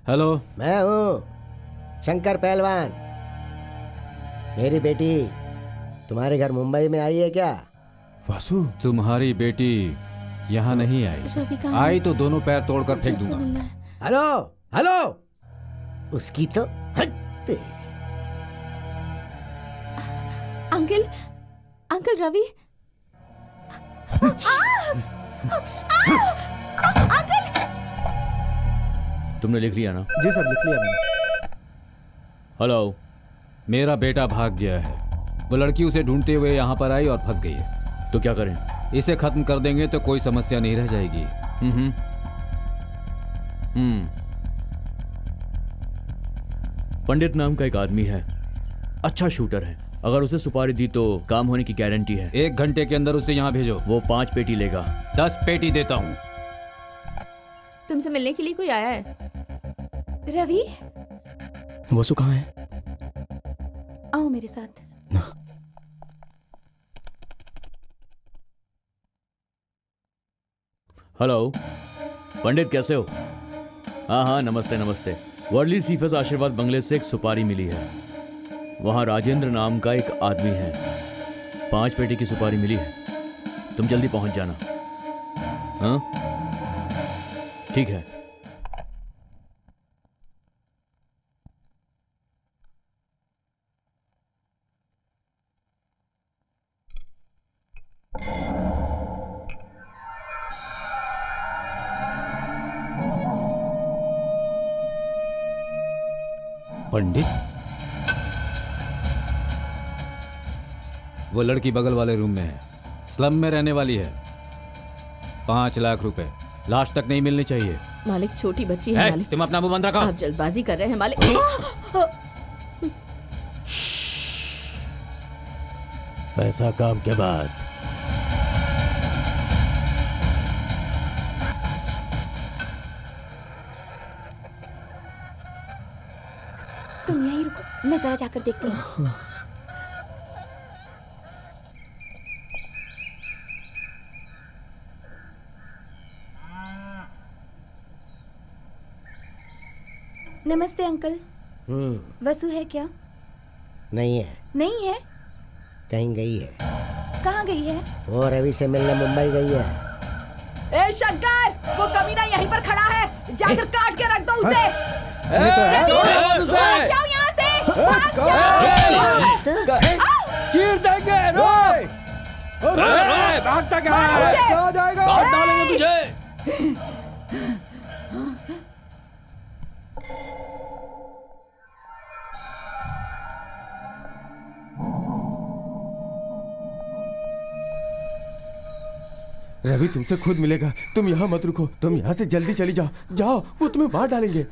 हेलो, मैं हूँ शंकर पहलवान। मेरी बेटी तुम्हारे घर मुंबई में आई है क्या? वासु, तुम्हारी बेटी यहाँ नहीं आई। रवि कहाँ आई तो दोनों पैर तोड़कर फेंक मुझे उससे दूंगा। मिलना है। हेलो हेलो, उसकी तो हट तेरी। Uncle, uncle Ravi. अंकल, तुमने लिख लिया ना? जी सर, लिख लिया मैंने। हेलो, मेरा बेटा भाग गया है। वो लड़की उसे ढूंढते हुए यहाँ पर आई और फंस गई है। तो क्या करें? इसे खत्म कर देंगे तो कोई समस्या नहीं रह जाएगी। पंडित नाम का एक आदमी है, अच्छा शूटर है। अगर उसे सुपारी दी तो काम होने की गारंटी है। 1 घंटे के अंदर उसे यहाँ भेजो। वो 5 पेटी लेगा। 10 पेटी देता हूँ। तुमसे मिलने के लिए कोई आया है? रवि, वसु कहाँ है? आओ मेरे साथ। हेलो पंडित, कैसे हो? हाँ हाँ, नमस्ते नमस्ते। वर्ली सीफस आशीर्वाद बंगले से एक सुपारी मिली है। वहाँ राजेंद्र नाम का एक आदमी है। 5 पेटी की सुपारी मिली है। तुम जल्दी पहुंच जाना। हाँ ठीक है। पंडित, वो लड़की बगल वाले रूम में है, स्लम में रहने वाली है। 5 लाख रुपए लास्ट तक नहीं मिलनी चाहिए। मालिक, छोटी बच्ची है मालिक। तुम अपना मुंह बंद रखो। आप जल्दबाजी कर रहे हैं मालिक। पैसा काम के बाद। तुम यहीं रुको, मैं जरा जाकर देखती हूँ। नमस्ते अंकल। वसु है क्या? नहीं है। नहीं है? कहीं गई है। कहाँ गई है? वो रवि से मिलने मुंबई गई है। ए शंकर, वो कमीना यहीं पर खड़ा है, जाकर काट के रख दो उसे। भाग जाओ यहाँ से, भाग जाओ। चीर देंगे। भागता क्या है? क्या जाएगा? काट डालेंगे तुझे। रवि तुमसे खुद मिलेगा, तुम यहाँ मत रुको, तुम यहाँ से जल्दी चली जाओ, जाओ, वो तुम्हें मार डालेंगे।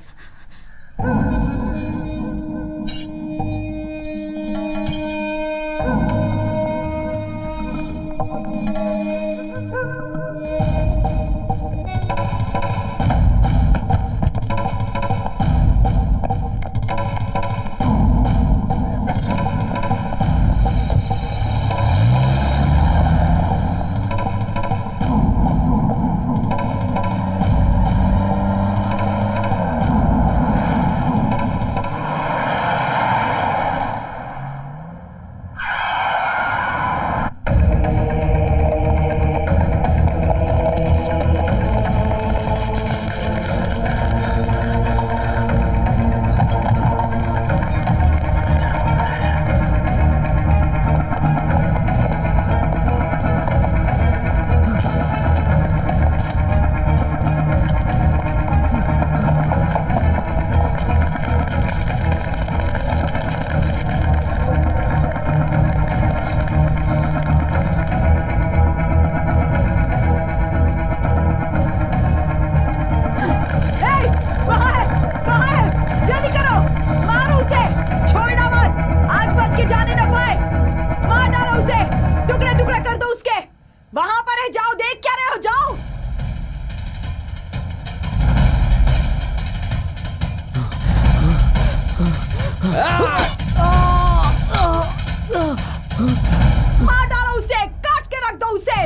मार डालो उसे, काट के रख दो उसे।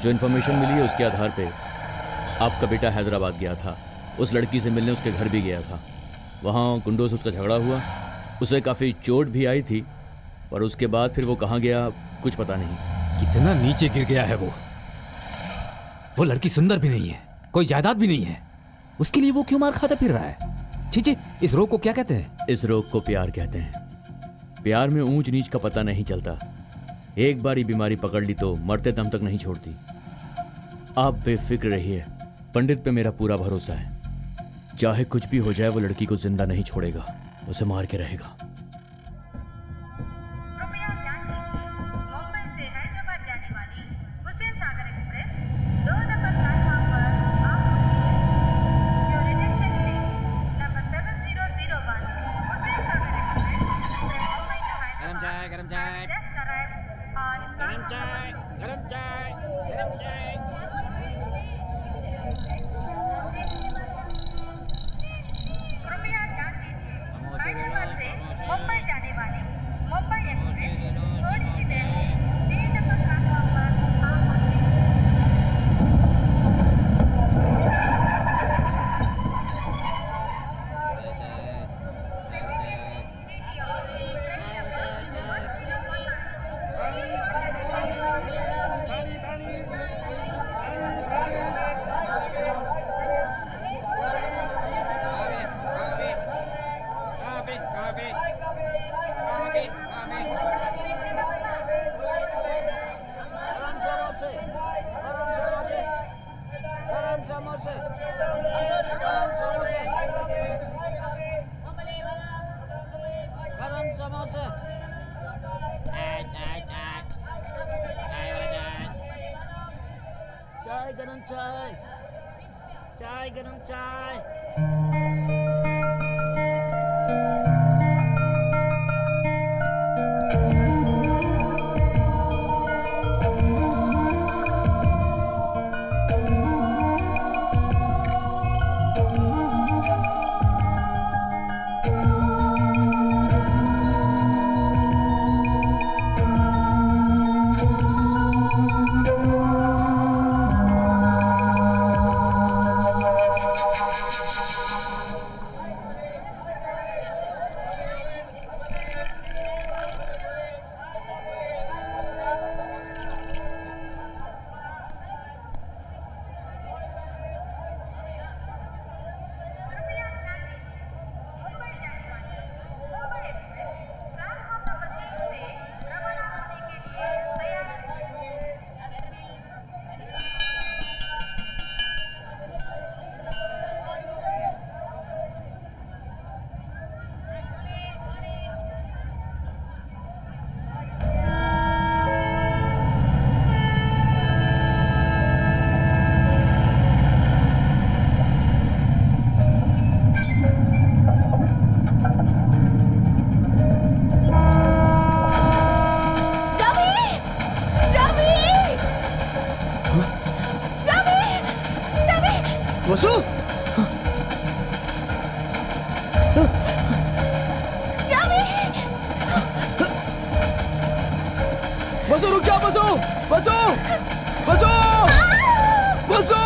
जो इन्फॉर्मेशन मिली है उसके आधार पे आपका बेटा हैदराबाद गया था, उस लड़की से मिलने उसके घर भी गया था। वहाँ गुंडों से उसका झगड़ा हुआ, उसे काफ़ी चोट भी आई थी, पर उसके बाद फिर वो कहाँ गया कुछ पता नहीं। कितना नीचे गिर गया है वो लड़की सुंदर भी नहीं है, कोई जायदाद भी नहीं है, उसके लिए वो क्यों मार खाता फिर रहा है? छी, इस रोग को क्या कहते हैं? इस रोग को प्यार कहते हैं। प्यार में ऊंच नीच का पता नहीं चलता। एक बार ये बीमारी पकड़ ली तो मरते दम तक नहीं छोड़ती। आप बेफिक्र रहिए, पंडित पे मेरा पूरा भरोसा है। चाहे कुछ भी हो जाए वो लड़की को जिंदा नहीं छोड़ेगा, उसे मार के रहेगा। मुंबई से हैदराबाद जाने वाली Hussain Sagar express 2 number platform पर आप Your attention please. Number 7001 Hussain Sagar express Mumbai to Hyderabad गरम चाय just arrived on गरम चाय गरम चाय गरम चाय। कृपया ध्यान दीजिए, हैदराबाद से मुंबई जाने वाली मुंबई एक्सप्रेस थोड़ी सी देर में 3 नंबर प्लेटफॉर्म पर आप चाय गरम चाय चाय गरम चाय। वसु वसु रुक जा वसु वसु वसु वसु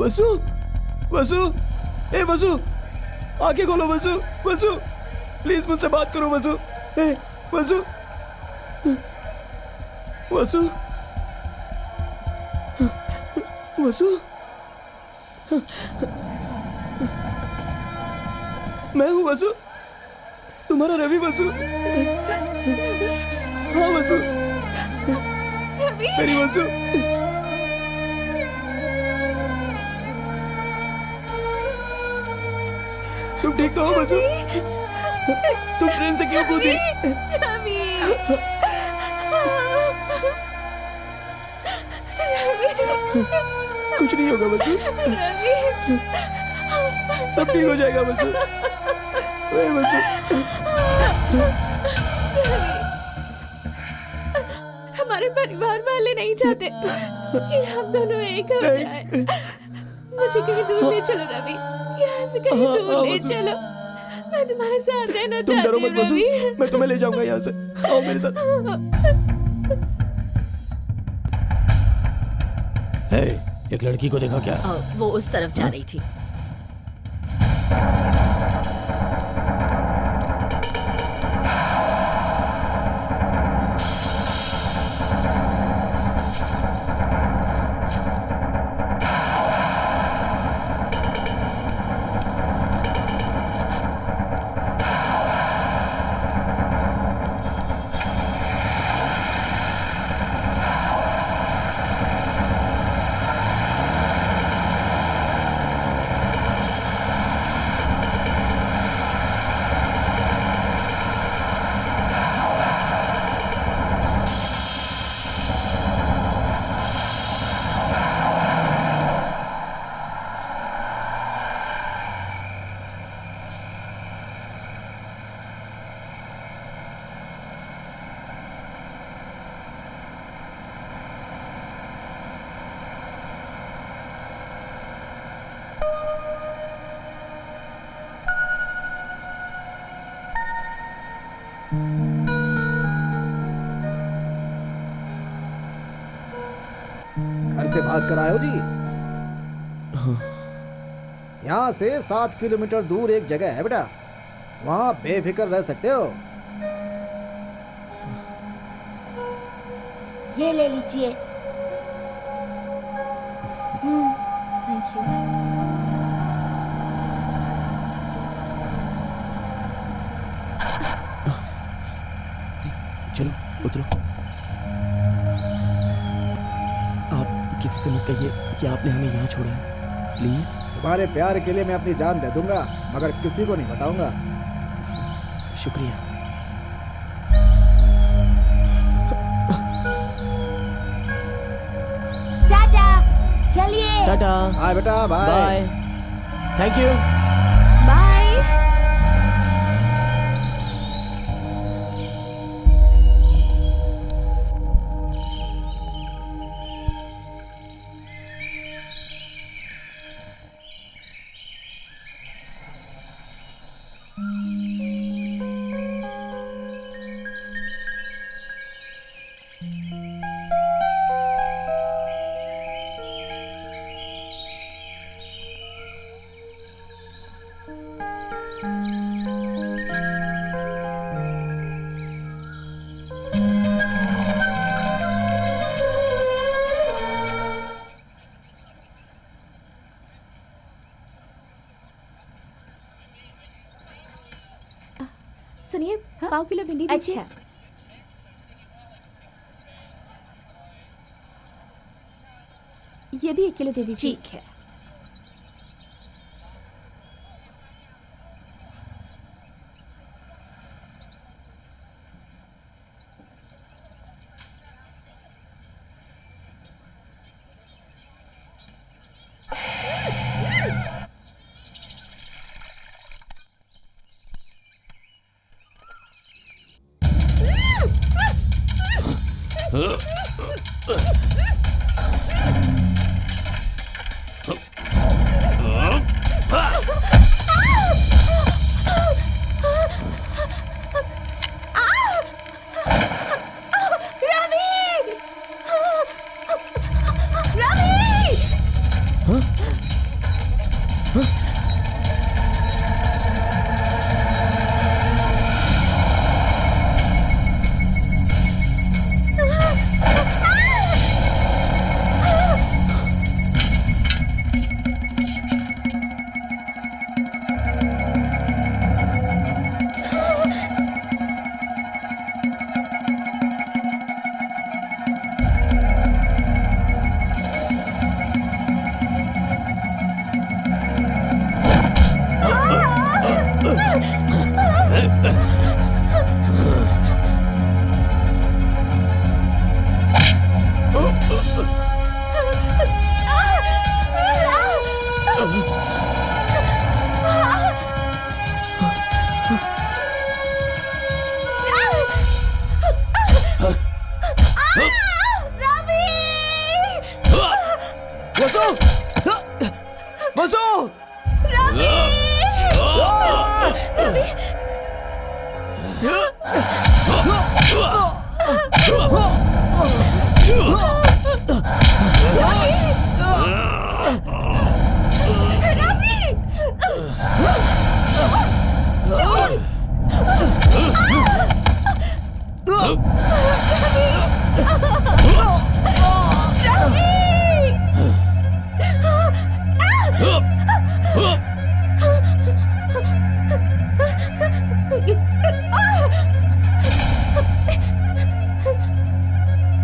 वसु वसु ए वसु आंखें खोलो वसु वसु प्लीज मुझसे बात करो वसु ए वसु वसु वसु मैं हूँ वसु तुम्हारा रवि वसु हाँ वसु मेरी वसु तुम ठीक तो हो वसु तुम ट्रेन से क्यों कूदी कुछ नहीं होगा वसु सब ठीक हो जाएगा वसु वसु हमारे परिवार वाले नहीं चाहते कि हम दोनों एक हो जाए। मुझे कहीं दूर ले चलो रवि, यहाँ से कहीं दूर ले चलो। मैं तुम्हारे साथ रहना तुम चाहती डरो हूँ मत वसु, रवि। मैं तुम्हें ले जाऊंगा यहाँ से। आओ मेरे साथ। हे, एक लड़की को देखा क्या? वो उस तरफ जा रही थी। घर से भाग कर आए हो जी? यहाँ से 7 किलोमीटर दूर एक जगह है बेटा, वहाँ बेफिक्र रह सकते हो। ये ले लीजिए। Thank you. चलो उतरो। आप किसी से मत कहिए कि आपने हमें यहाँ छोड़ा है, प्लीज। तुम्हारे प्यार के लिए मैं अपनी जान दे दूंगा, मगर किसी को नहीं बताऊंगा। शुक्रिया। टाटा, चलिए। टाटा। बाय बेटा, बाय। Thank you. बाय। सुनिए, पाव किलो भिंडी दीजिए। अच्छा। ये भी 1 किलो दे दीजिए। ठीक है। हंसो। रवि!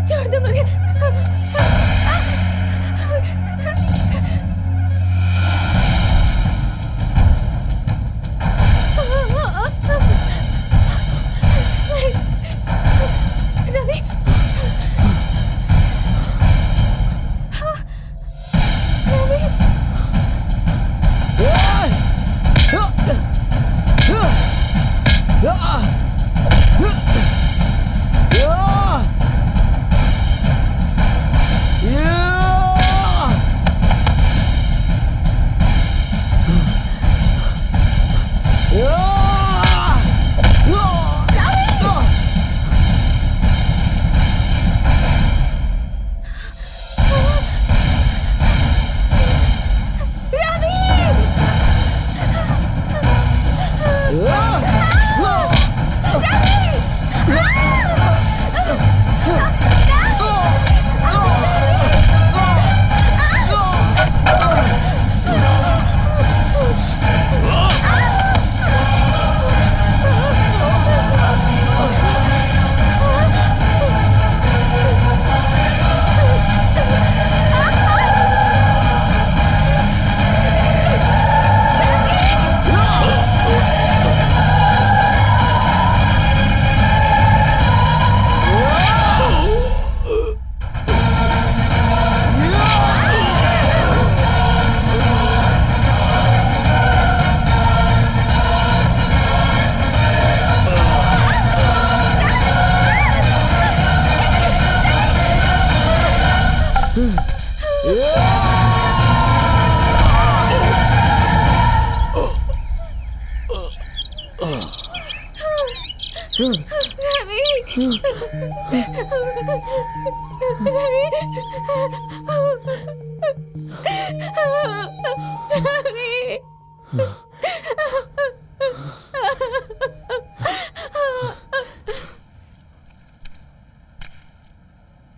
छोड़ दो मुझे। Ravi,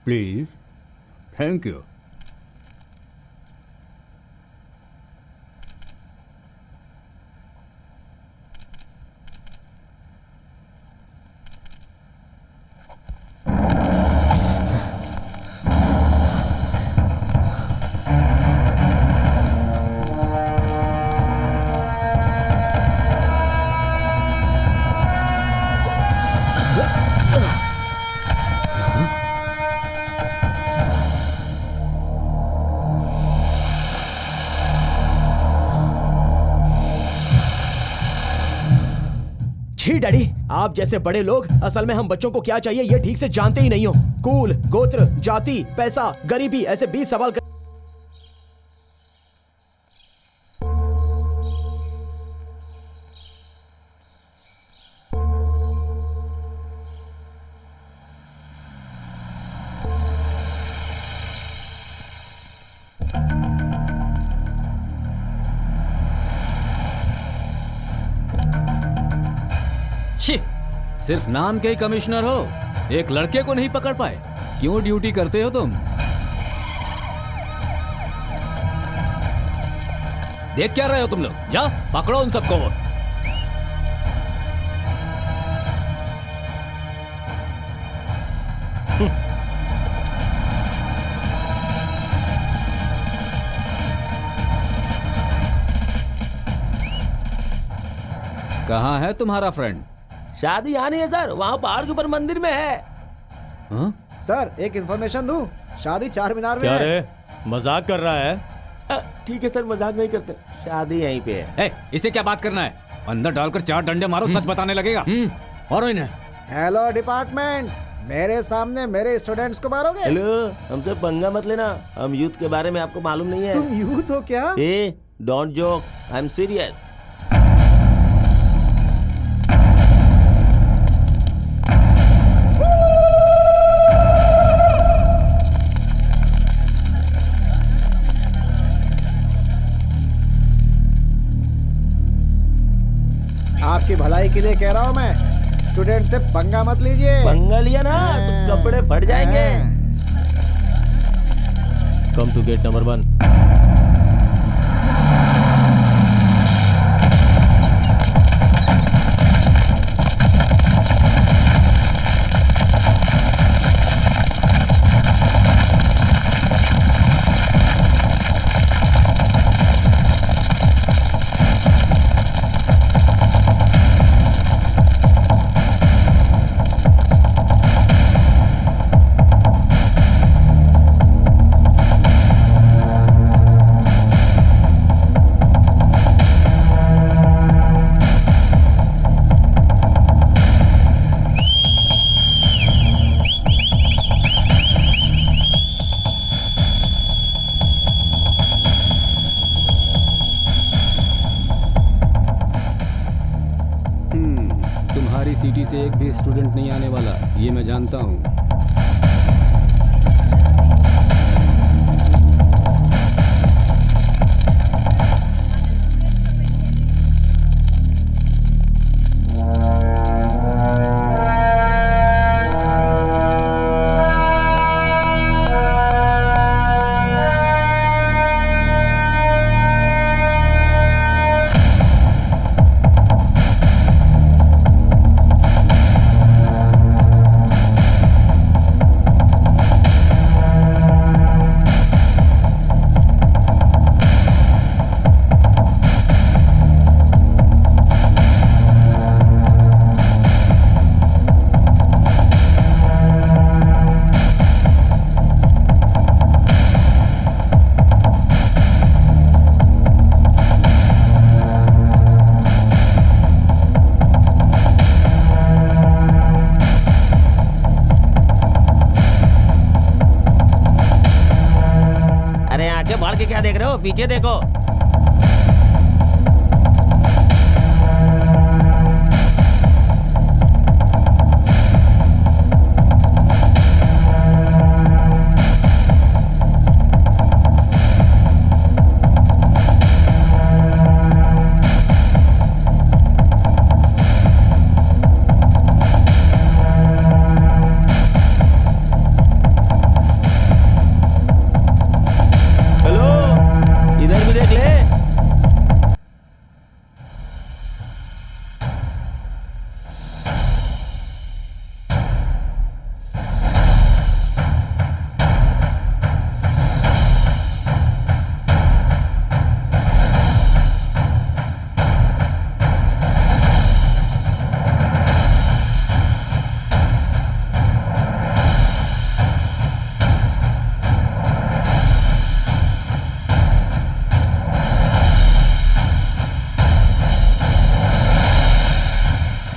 please, thank you. छी डैडी, आप जैसे बड़े लोग असल में हम बच्चों को क्या चाहिए ये ठीक से जानते ही नहीं हो। कुल, गोत्र, जाति, पैसा, गरीबी, ऐसे 20 सवाल कर... सिर्फ नाम के ही कमिश्नर हो, एक लड़के को नहीं पकड़ पाए। क्यों ड्यूटी करते हो तुम? देख क्या रहे हो तुम लोग? जा पकड़ो उन सबको। कहाँ है तुम्हारा फ्रेंड? शादी यहाँ नहीं है सर, वहाँ पहाड़ के ऊपर मंदिर में है। हाँ? सर एक इंफॉर्मेशन दूं, शादी चार मीनार में क्या है। रे, मजाक कर रहा है? ठीक है सर, मजाक नहीं करते, शादी यहीं पे है। इसे क्या बात करना है? अंदर डालकर 4 डंडे मारो, सच बताने लगेगा। और इन्हें हेलो डिपार्टमेंट, मेरे सामने मेरे स्टूडेंट्स को मारोगे? हेलो, हमसे पंगा मत लेना, हम यूथ के बारे में आपको मालूम नहीं है। तुम यूथ हो क्या? Don't joke, I am serious. आपकी भलाई के लिए कह रहा हूँ मैं, स्टूडेंट से पंगा मत लीजिए। पंगा लिया ना तो कपड़े फट जाएंगे। Come to get number 1। तुम्हारी सिटी से एक भी स्टूडेंट नहीं आने वाला, ये मैं जानता हूँ। क्या देख रहे हो? पीछे देखो।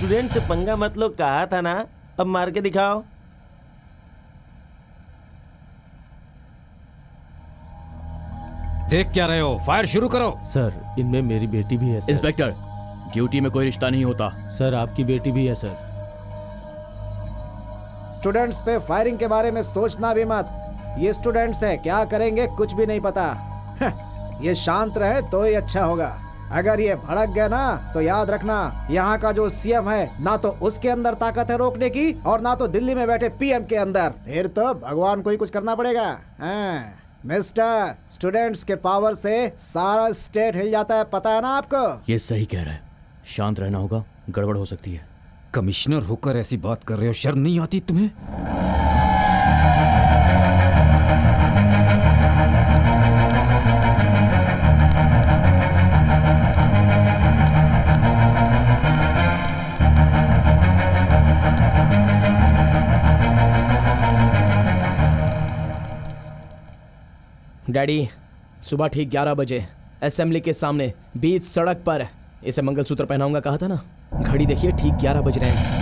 स्टूडेंट से पंगा मत लो कहा था ना, अब मार के दिखाओ। देख क्या रहे हो? फायर शुरू करो। सर, इनमें मेरी बेटी भी है सर। इंस्पेक्टर, ड्यूटी में कोई रिश्ता नहीं होता। सर, आपकी बेटी भी है सर। स्टूडेंट्स पे फायरिंग के बारे में सोचना भी मत। ये स्टूडेंट्स है, क्या करेंगे कुछ भी नहीं पता। ये शांत रहे तो ही अच्छा होगा। अगर ये भड़क गया ना तो याद रखना, यहाँ का जो सीएम है ना तो उसके अंदर ताकत है रोकने की, और ना तो दिल्ली में बैठे पीएम के अंदर। फिर तो भगवान को ही कुछ करना पड़ेगा। मिस्टर, स्टूडेंट्स के पावर से सारा स्टेट हिल जाता है, पता है ना आपको? ये सही कह रहा है, शांत रहना होगा, गड़बड़ हो सकती है। कमिश्नर होकर ऐसी बात कर रहे हो, शर्म नहीं आती तुम्हें? डैडी, सुबह ठीक 11 बजे असेंबली के सामने बीच सड़क पर इसे मंगलसूत्र पहनाऊंगा कहा था ना। घड़ी देखिए, ठीक 11 बज रहे हैं।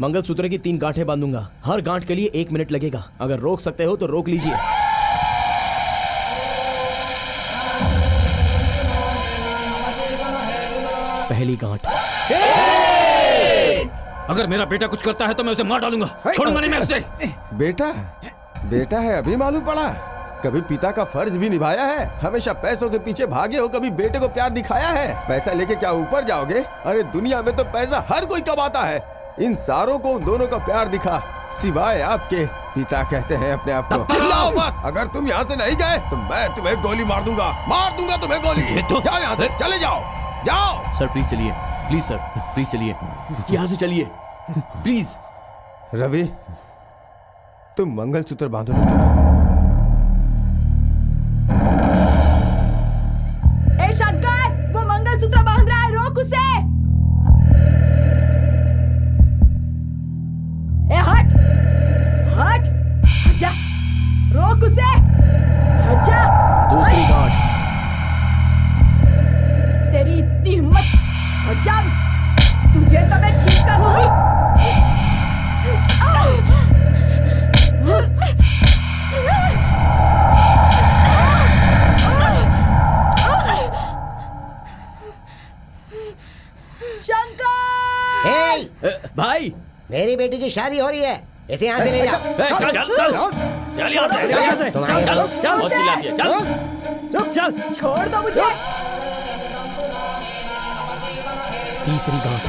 मंगलसूत्र की 3 गांठें बांधूंगा। हर गांठ के लिए 1 मिनट लगेगा। अगर रोक सकते हो तो रोक लीजिए। पहली गांठ। अगर मेरा बेटा कुछ करता है तो मैं उसे मार डालूंगा, छोड़ूंगा नहीं मैं उसे। बेटा बेटा है अभी मालूम पड़ा? कभी पिता का फर्ज भी निभाया है? हमेशा पैसों के पीछे भागे हो, कभी बेटे को प्यार दिखाया है? पैसा लेके क्या ऊपर जाओगे? अरे दुनिया में तो पैसा हर कोई कमाता है। इन सारों को उन दोनों का प्यार दिखा, सिवाय आपके। पिता कहते हैं अपने आप को। चिल्लाओ मत। अगर तुम यहाँ से नहीं गए तो मैं तुम्हें गोली मार दूंगा तुम्हें गोली। जाओ यहाँ से, चले जाओ, जाओ। सर प्लीज चलिए, प्लीज सर, प्लीज चलिए, यहाँ से चलिए प्लीज। रवि तुम मंगलसूत्र बांधो बेटा। ए शंकर, वो मंगलसूत्र बांध रहा है, रोक उसे। ए हट हट हट जा, रोक उसे, हट जा। दूसरी गांठ। तेरी इतनी हिम्मत, हट जा, तुझे तो मैं ठीक कर दूंगी। शंकर! भाई, मेरी बेटी की शादी हो रही है, इसे यहाँ से ले जा। चल यहाँ से, बहुत चिल्लाती है, चल। छोड़ दो मुझे। तीसरी गांठ।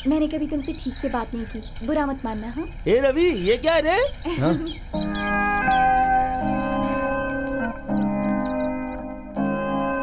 मैंने कभी तुमसे ठीक से बात नहीं की, बुरा मत मानना। हाँ ए रवि, ये क्या है रे?